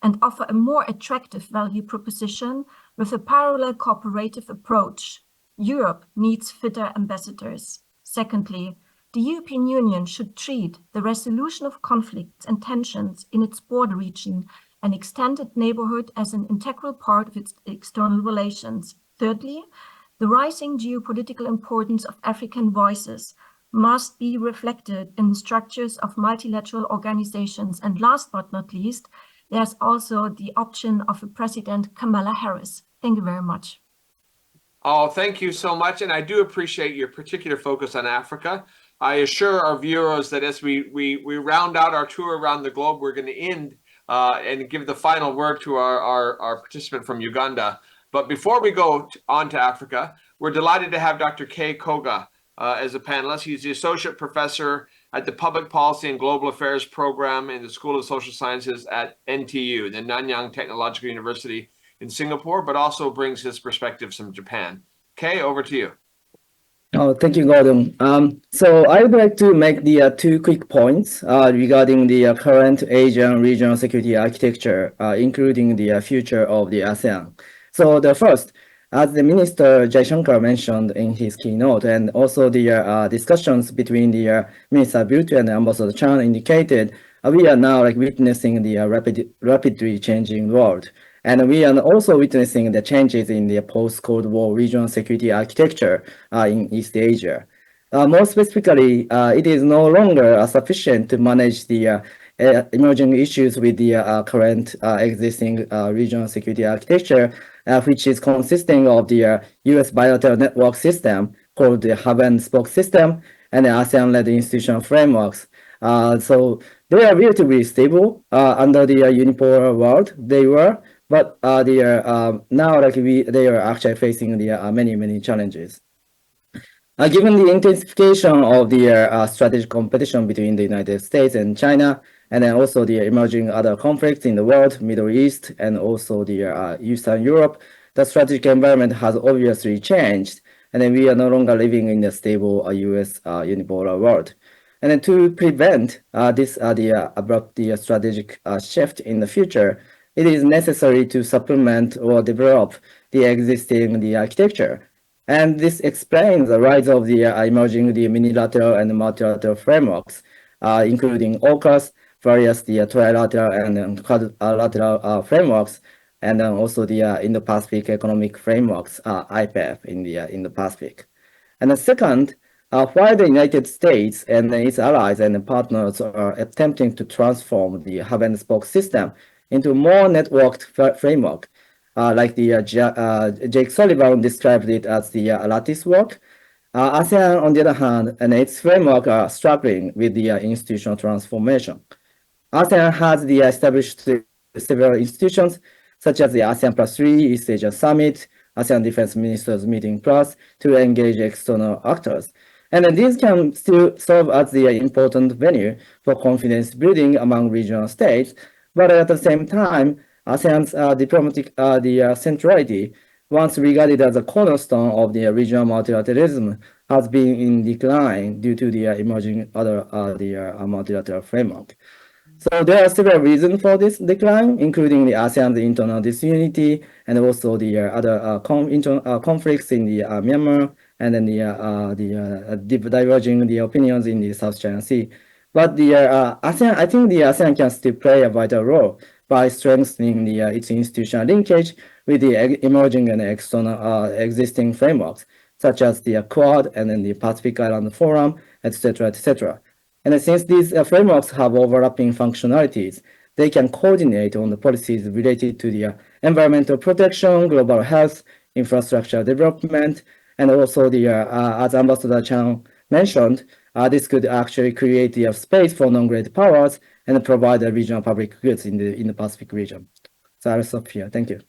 and offer a more attractive value proposition with a parallel cooperative approach. Europe needs fitter ambassadors. Secondly, the European Union should treat the resolution of conflicts and tensions in its border region and extended neighborhood as an integral part of its external relations. Thirdly, the rising geopolitical importance of African voices must be reflected in the structures of multilateral organizations. And last but not least, there's also the option of a President Kamala Harris. Thank you very much. Oh, thank you so much. And I do appreciate your particular focus on Africa. I assure our viewers that as we round out our tour around the globe, we're going to end and give the final word to our participant from Uganda. But before we go on to Africa, we're delighted to have Dr. Kei Koga as a panelist. He's the Associate Professor at the Public Policy and Global Affairs Program in the School of Social Sciences at NTU, the Nanyang Technological University in Singapore, but also brings his perspectives from Japan. Kei, over to you. Oh, thank you, Gordon. So I would like to make the two quick points regarding the current Asian regional security architecture, including the future of the ASEAN. So the first, as the Minister Jaishankar mentioned in his keynote, and also the discussions between the Minister Bhutto and Ambassador Chan indicated, we are now witnessing the rapidly changing world. And we are also witnessing the changes in the post-Cold War regional security architecture in East Asia. More specifically, it is no longer sufficient to manage the emerging issues with the current existing regional security architecture, which is consisting of the US bilateral network system called the hub and spoke system and the ASEAN-led institutional frameworks. So they are relatively stable under the unipolar world they were, but they are now they are actually facing the many challenges. Given the intensification of the strategic competition between the United States and China, and then also the emerging other conflicts in the world, Middle East, and also the Eastern Europe, the strategic environment has obviously changed, and then we are no longer living in a stable US unipolar world. And then to prevent this abrupt strategic shift in the future, it is necessary to supplement or develop the existing architecture. And this explains the rise of the emerging minilateral and multilateral frameworks, including AUKUS, various trilateral and quadrilateral frameworks, and then also the Indo-Pacific economic frameworks, IPEF in the Pacific. And the second, while the United States and its allies and partners are attempting to transform the hub and spoke system into a more networked framework, like the Jake Sullivan described it as the lattice work. ASEAN, on the other hand, and its framework are struggling with the institutional transformation. ASEAN has established several institutions, such as the ASEAN +3 East Asia Summit, ASEAN Defense Ministers Meeting Plus, to engage external actors. And these can still serve as the important venue for confidence building among regional states, but at the same time, ASEAN's diplomatic centrality, once regarded as a cornerstone of the regional multilateralism, has been in decline due to the emerging other multilateral framework. So there are several reasons for this decline, including the ASEAN's internal disunity and also the other conflicts in the Myanmar, and then the diverging the opinions in the South China Sea. But the ASEAN, I think the ASEAN can still play a vital role by strengthening the its institutional linkage with the emerging and external existing frameworks, such as the Quad and then the Pacific Island Forum, etc., etc. And since these frameworks have overlapping functionalities, they can coordinate on the policies related to the environmental protection, global health, infrastructure development, and also the as Ambassador Chang mentioned, this could actually create the space for non-great powers and provide the regional public goods in the Pacific region. So I'll stop here. Thank you.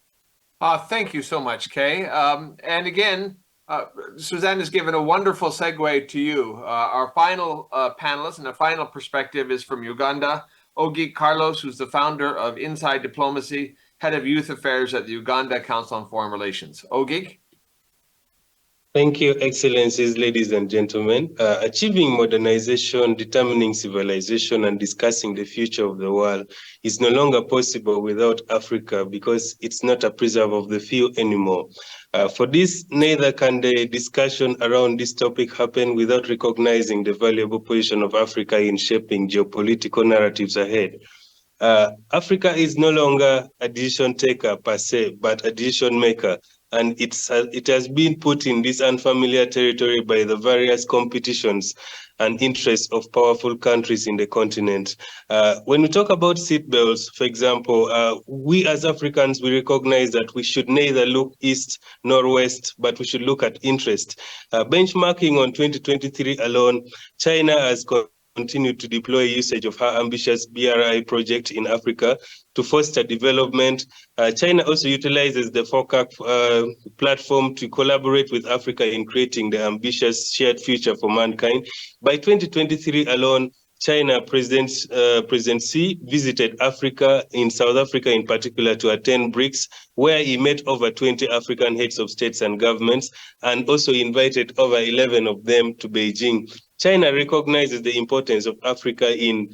Thank you so much, Kay. And again, Suzanne has given a wonderful segue to you. Our final panelist and the final perspective is from Uganda, Ogi Carlos, who's the founder of Inside Diplomacy, head of youth affairs at the Uganda Council on Foreign Relations. Ogi? Thank you, Excellencies, ladies and gentlemen. Achieving modernization, determining civilization, and discussing the future of the world is no longer possible without Africa because it's not a preserve of the few anymore. For this, neither can the discussion around this topic happen without recognizing the valuable position of Africa in shaping geopolitical narratives ahead. Africa is no longer a decision taker per se, but a decision maker. And it has been put in this unfamiliar territory by the various competitions and interests of powerful countries in the continent. When we talk about seatbelts, for example, we as Africans, we recognize that we should neither look east nor west, but we should look at interest. Benchmarking on 2023 alone, China has continued to deploy usage of her ambitious BRI project in Africa to foster development. China also utilizes the FOCAC platform to collaborate with Africa in creating the ambitious shared future for mankind. By 2023 alone, China President Xi visited Africa, in South Africa in particular, to attend BRICS, where he met over 20 African heads of states and governments, and also invited over 11 of them to Beijing. China recognizes the importance of Africa in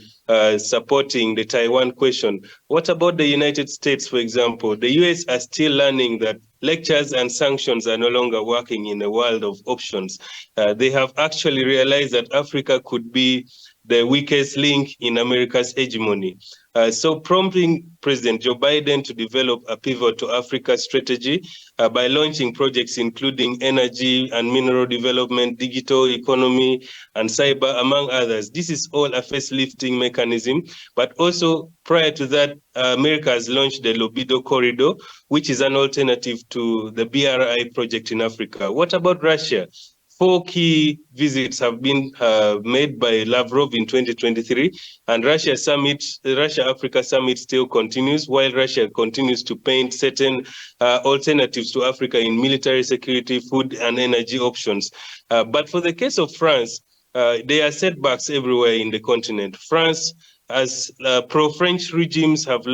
supporting the Taiwan question. What about the United States, for example? The US are still learning that lectures and sanctions are no longer working in a world of options. They have actually realized that Africa could be the weakest link in America's hegemony. So prompting President Joe Biden to develop a pivot to Africa strategy by launching projects including energy and mineral development, digital economy, and cyber, among others. This is all a facelifting mechanism, but also prior to that, America has launched the Lobido Corridor, which is an alternative to the BRI project in Africa. What about Russia? 4 key visits have been made by Lavrov in 2023, and Russia-Africa summit still continues, while Russia continues to paint certain alternatives to Africa in military security, food, and energy options. But for the case of France, there are setbacks everywhere in the continent. France, as pro-French regimes have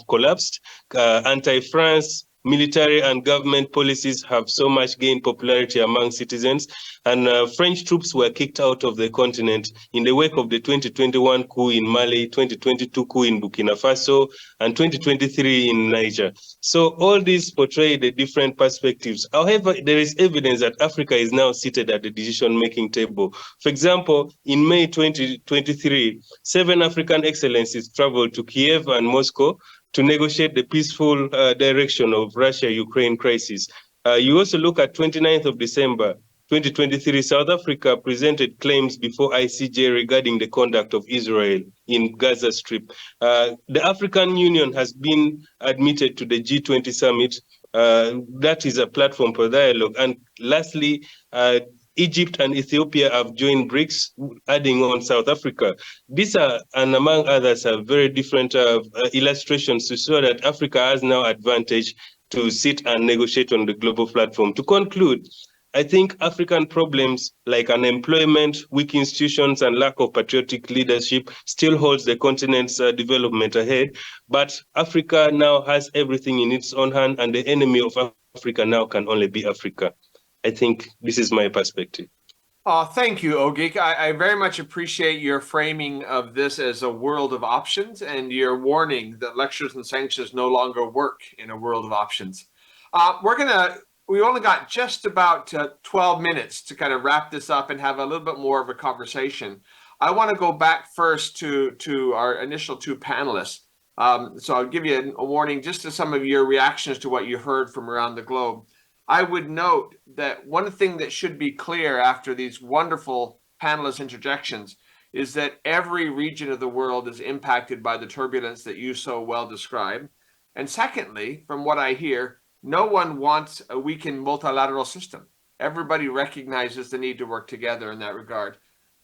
collapsed, anti-France military and government policies have so much gained popularity among citizens, and French troops were kicked out of the continent in the wake of the 2021 coup in Mali, 2022 coup in Burkina Faso, and 2023 in Niger. So all these portray the different perspectives. However, there is evidence that Africa is now seated at the decision-making table. For example, in May 2023, 7 African excellencies traveled to Kiev and Moscow to negotiate the peaceful direction of Russia-Ukraine crisis. You also look at 29th of December, 2023, South Africa presented claims before ICJ regarding the conduct of Israel in Gaza Strip. The African Union has been admitted to the G20 summit. That is a platform for dialogue. And lastly, Egypt and Ethiopia have joined BRICS, adding on South Africa. These are, and among others, are very different illustrations to show that Africa has now advantage to sit and negotiate on the global platform. To conclude, I think African problems like unemployment, weak institutions, and lack of patriotic leadership still holds the continent's development ahead. But Africa now has everything in its own hand, and the enemy of Africa now can only be Africa. I think this is my perspective. Thank you, Ogik. I very much appreciate your framing of this as a world of options and your warning that lectures and sanctions no longer work in a world of options. We only got just about 12 minutes to kind of wrap this up and have a little bit more of a conversation. I want to go back first to our initial two panelists. So I'll give you a warning just to some of your reactions to what you heard from around the globe. I would note that one thing that should be clear after these wonderful panelist interjections is that every region of the world is impacted by the turbulence that you so well described. And secondly, from what I hear, no one wants a weakened multilateral system. Everybody recognizes the need to work together in that regard.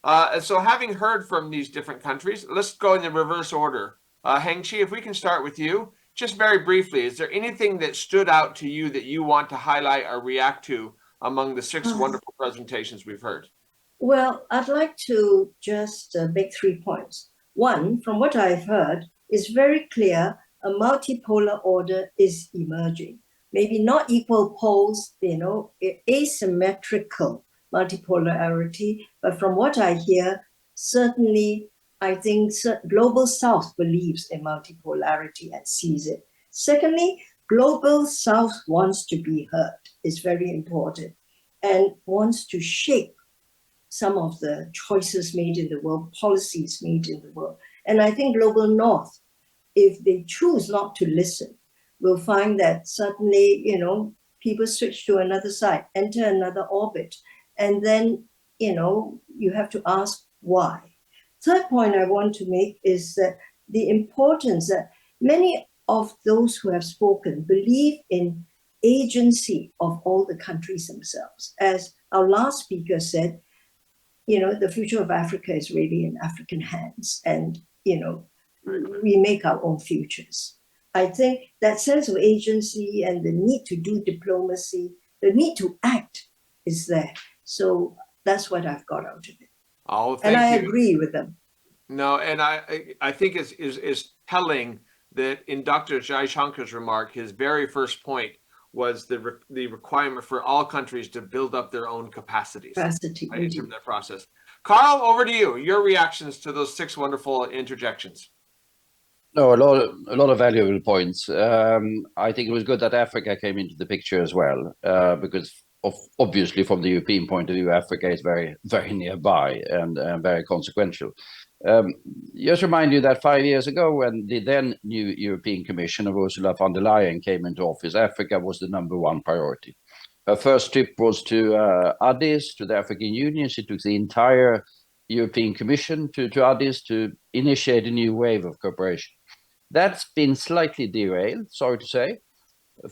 And so having heard from these different countries, let's go in the reverse order. Heng Chi, if we can start with you. Just very briefly, is there anything that stood out to you that you want to highlight or react to among the six wonderful presentations we've heard? Well, I'd like to just make 3 points. One, from what I've heard, is very clear a multipolar order is emerging. Maybe not equal poles, asymmetrical multipolarity, but from what I hear, certainly I think Global South believes in multipolarity and sees it. Secondly, Global South wants to be heard, is very important, and wants to shape some of the choices made in the world, policies made in the world. And I think Global North, if they choose not to listen, will find that suddenly, people switch to another side, enter another orbit, and then, you have to ask why. Third point I want to make is that the importance that many of those who have spoken believe in agency of all the countries themselves. As our last speaker said, the future of Africa is really in African hands, and, we make our own futures. I think that sense of agency and the need to do diplomacy, the need to act is there. So that's what I've got out of it. Oh, thank and I you. agree with them. No, and I think is telling that in Dr. Jaishankar's remark, his very first point was the requirement for all countries to build up their own capacities in terms of that process. Carl, over to you. Your reactions to those six wonderful interjections. No, a lot of valuable points. I think it was good that Africa came into the picture as well, because obviously from the European point of view, Africa is very, very nearby and very consequential. Just remind you that 5 years ago, when the then new European Commissioner Ursula von der Leyen came into office, Africa was the #1 priority. Her first trip was to Addis, to the African Union. She took the entire European Commission to Addis to initiate a new wave of cooperation. That's been slightly derailed, sorry to say.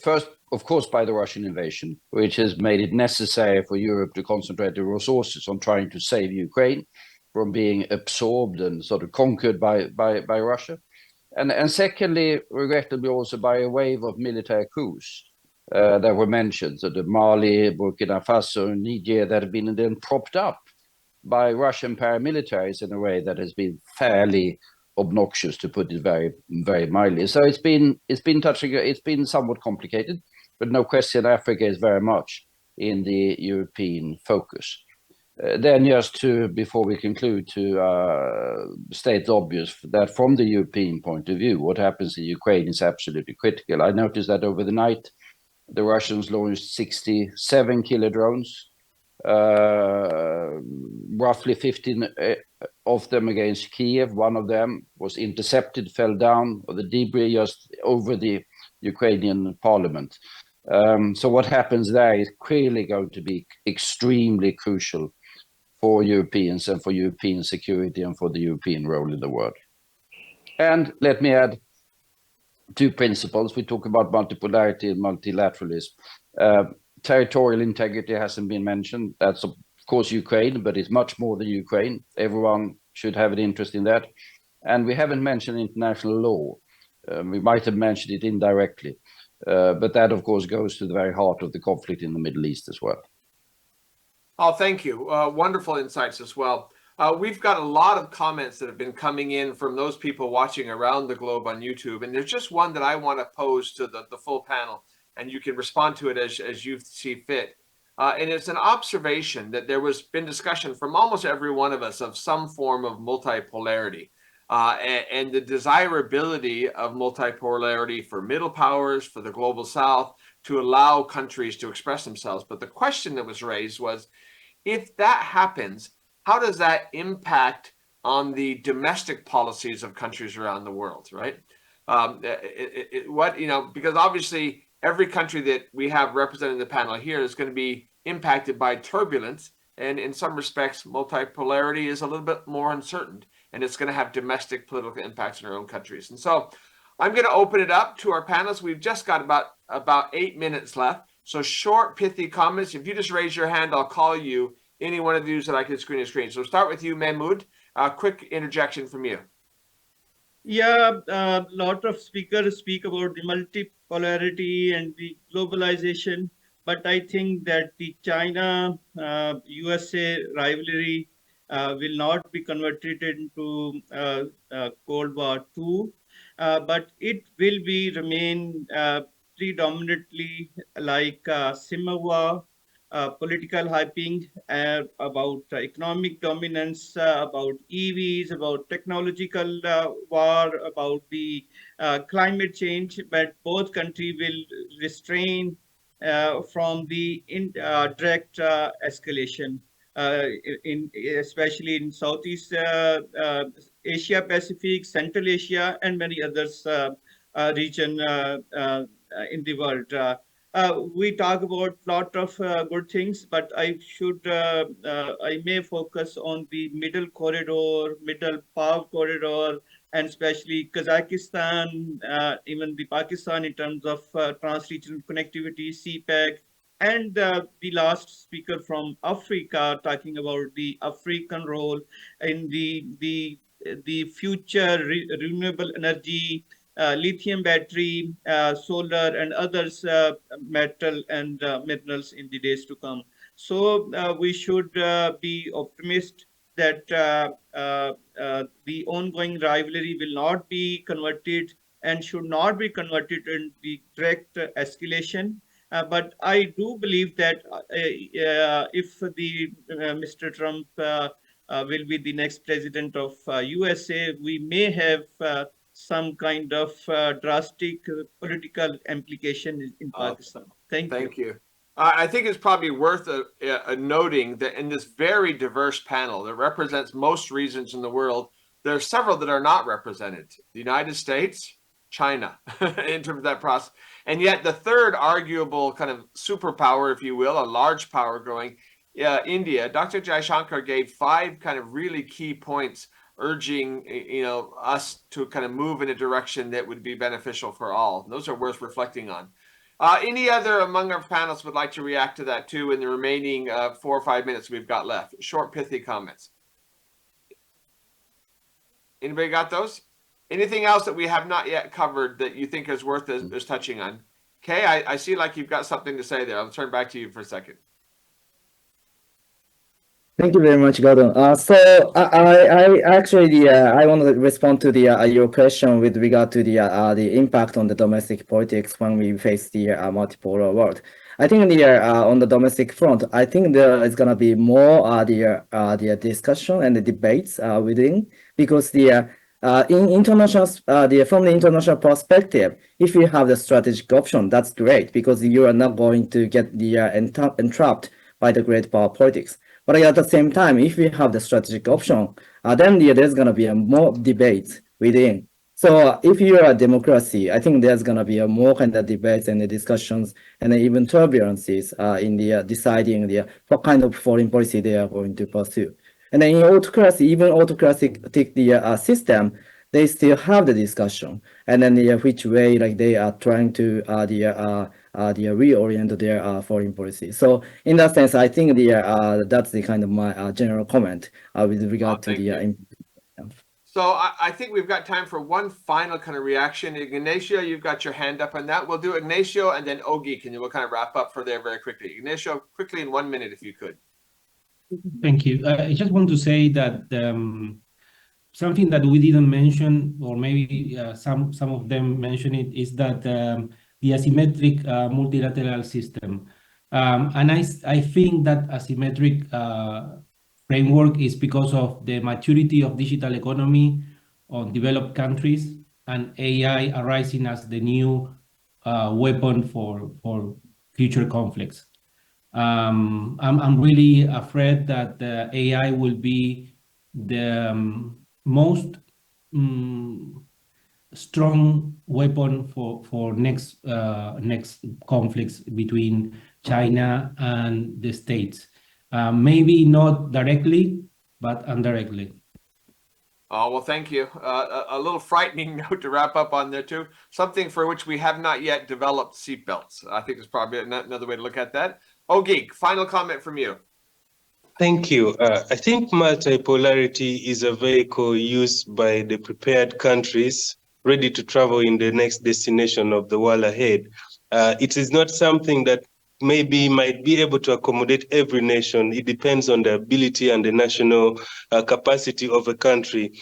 First, of course, by the Russian invasion, which has made it necessary for Europe to concentrate the resources on trying to save Ukraine from being absorbed and sort of conquered by Russia. And secondly, regrettably also by a wave of military coups that were mentioned. So the Mali, Burkina Faso, Niger, that have been then propped up by Russian paramilitaries in a way that has been fairly obnoxious, to put it very, very mildly. So it's been somewhat complicated, but no question Africa is very much in the European focus. Then just before we conclude, to state the obvious, that from the European point of view, what happens in Ukraine is absolutely critical. I noticed that over the night, the Russians launched 67 killer drones, roughly 15 of them against Kiev. One of them was intercepted, fell down, or the debris just over the Ukrainian parliament. So what happens there is clearly going to be extremely crucial for Europeans and for European security and for the European role in the world. And let me add 2 principles. We talk about multipolarity and multilateralism. Territorial integrity hasn't been mentioned. That's of course Ukraine, but it's much more than Ukraine. Everyone should have an interest in that. And we haven't mentioned international law. We might have mentioned it indirectly, but that of course goes to the very heart of the conflict in the Middle East as well. Oh, thank you. Wonderful insights as well. We've got a lot of comments that have been coming in from those people watching around the globe on YouTube. And there's just one that I want to pose to the full panel, and you can respond to it as you see fit. And it's an observation that there was been discussion from almost every one of us of some form of multipolarity. And the desirability of multipolarity for middle powers, for the global south, to allow countries to express themselves. But the question that was raised was, if that happens, how does that impact on the domestic policies of countries around the world, right? Because obviously every country that we have represented in the panel here is going to be impacted by turbulence. And in some respects, multipolarity is a little bit more uncertain, and it's going to have domestic political impacts in our own countries. And so I'm going to open it up to our panelists. We've just got about 8 minutes left. So short, pithy comments. If you just raise your hand, I'll call you. Any one of these that I can screen. So start with you, Mahmood. Quick interjection from you. Yeah, a lot of speakers speak about the multipolarity and the globalization, but I think that the China-USA rivalry will not be converted into Cold War II, but it will remain predominantly like Simmer War, political hyping about economic dominance, about EVs, about technological war, about the climate change, but both countries will restrain from the direct escalation, especially in Southeast Asia Pacific, Central Asia, and many others region in the world. We talk about a lot of good things, but I may focus on the middle corridor, middle power corridor, and especially Kazakhstan, even the Pakistan in terms of trans-regional connectivity, CPEC, and the last speaker from Africa talking about the African role in the future renewable energy, lithium battery, solar, and others metal and minerals in the days to come. So we should be optimistic that the ongoing rivalry will not be converted and should not be converted in the direct escalation. But I do believe that if Mr. Trump will be the next president of USA, we may have some kind of drastic political implication in Pakistan. Thank you. I think it's probably worth noting that in this very diverse panel that represents most regions in the world, there are several that are not represented. The United States, China, in terms of that process. And yet the third arguable kind of superpower, if you will, a large power growing, India. Dr. Jaishankar gave 5 kind of really key points urging us to kind of move in a direction that would be beneficial for all. And those are worth reflecting on. Any other among our panelists would like to react to that too in the remaining 4 or 5 minutes we've got left? Short, pithy comments. Anybody got those? Anything else that we have not yet covered that you think is worth us touching on? Kay, I see like you've got something to say there. I'll turn back to you for a second. Thank you very much, Gordon. So I actually I want to respond to your question with regard to the impact on the domestic politics when we face the multipolar world. I think on the domestic front, I think there is gonna be more the discussion and the debates within, because in international from the international perspective, if you have the strategic option, that's great, because you are not going to get entrapped by the great power politics. But at the same time, if we have the strategic option, then there's going to be more debate within. So if you are a democracy, I think there's going to be more kind of debates and the discussions and even turbulences in deciding what kind of foreign policy they are going to pursue. And then in autocracy, even autocratic system, they still have the discussion, and then which way they are trying to reorient their foreign policy. So in that sense, I think that's the kind of my general comment with regard to the. So I think we've got time for one final kind of reaction. Ignacio, you've got your hand up on that. We'll do Ignacio and then Ogi, and we'll kind of wrap up for there very quickly. Ignacio, quickly in 1 minute, if you could. Thank you. I just want to say that something that we didn't mention, or maybe some of them mention it, is that the asymmetric multilateral system. And I think that asymmetric framework is because of the maturity of digital economy on developed countries and AI arising as the new weapon for future conflicts. I'm really afraid that the AI will be the most strong weapon for next conflicts between China and the States. Maybe not directly, but indirectly. Oh, well, thank you. A little frightening note to wrap up on there too. Something for which we have not yet developed seatbelts. I think it's probably another way to look at that. Geek, final comment from you. Thank you. I think multipolarity is a vehicle used by the prepared countries ready to travel in the next destination of the world ahead. It is not something that maybe might be able to accommodate every nation. It depends on the ability and the national capacity of a country.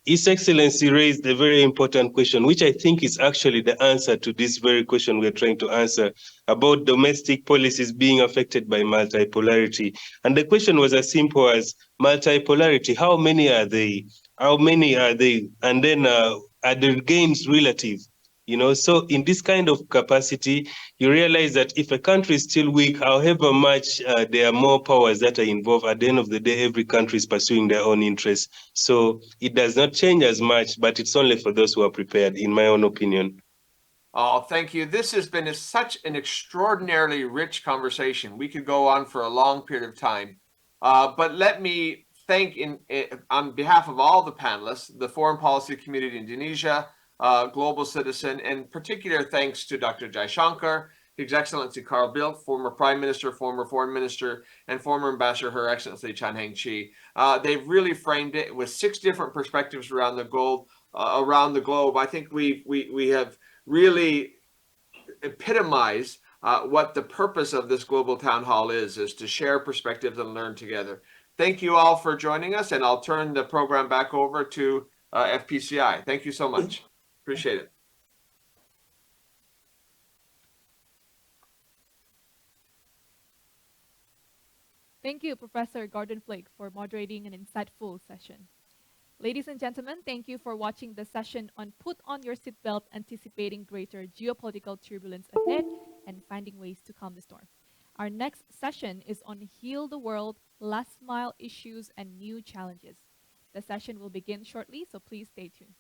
His Excellency raised a very important question, which I think is actually the answer to this very question we're trying to answer about domestic policies being affected by multipolarity. And the question was as simple as multipolarity, how many are they? How many are they? And then are the gains relative? You know, so in this kind of capacity, you realize that if a country is still weak, however much there are more powers that are involved, at the end of the day, every country is pursuing their own interests. So it does not change as much, but it's only for those who are prepared, in my own opinion. Oh, thank you. This has been such an extraordinarily rich conversation. We could go on for a long period of time. But let me thank, on behalf of all the panelists, the Foreign Policy Community in Indonesia, Global Citizen, and particular thanks to Dr. Jaishankar, His Excellency Carl Bildt, former Prime Minister, former Foreign Minister, and former Ambassador, Her Excellency Chan Heng-chi. They've really framed it with 6 different perspectives around the globe. I think we have really epitomized what the purpose of this global town hall is to share perspectives and learn together. Thank you all for joining us, and I'll turn the program back over to FPCI. Thank you so much. Appreciate it. Thank you, Professor Gordon Flake, for moderating an insightful session. Ladies and gentlemen, thank you for watching the session on Put on Your Seatbelt, Anticipating Greater Geopolitical Turbulence Ahead and Finding Ways to Calm the Storm. Our next session is on Heal the World, Last Mile Issues and New Challenges. The session will begin shortly, so please stay tuned.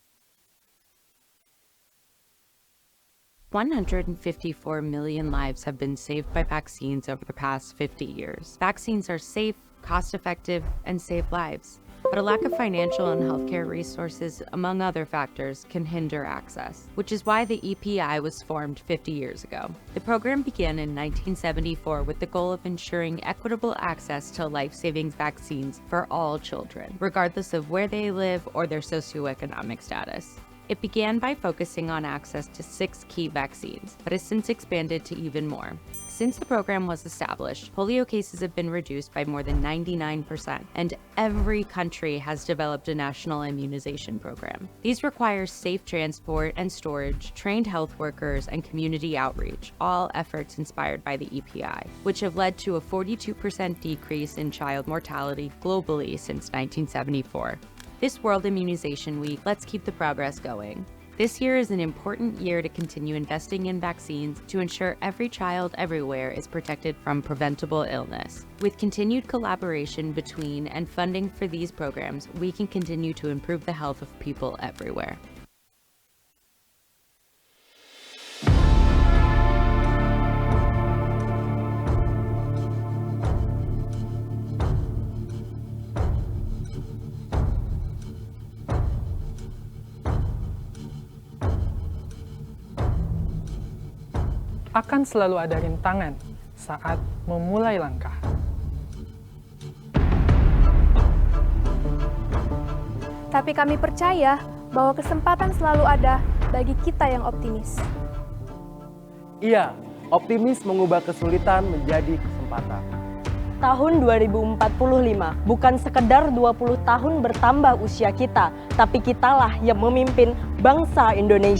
154 million lives have been saved by vaccines over the past 50 years. Vaccines are safe, cost-effective, and save lives. But a lack of financial and healthcare resources, among other factors, can hinder access, which is why the EPI was formed 50 years ago. The program began in 1974 with the goal of ensuring equitable access to life-saving vaccines for all children, regardless of where they live or their socioeconomic status. It began by focusing on access to 6 key vaccines, but has since expanded to even more. Since the program was established, polio cases have been reduced by more than 99%, and every country has developed a national immunization program. These require safe transport and storage, trained health workers, and community outreach, all efforts inspired by the EPI, which have led to a 42% decrease in child mortality globally since 1974. This World Immunization Week, let's keep the progress going. This year is an important year to continue investing in vaccines to ensure every child everywhere is protected from preventable illness. With continued collaboration between and funding for these programs, we can continue to improve the health of people everywhere. Akan selalu ada rintangan saat memulai langkah. Tapi kami percaya bahwa kesempatan selalu ada bagi kita yang optimis. Iya, optimis mengubah kesulitan menjadi kesempatan. Tahun 2045 bukan sekedar 20 tahun bertambah usia kita, tapi kitalah yang memimpin bangsa Indonesia.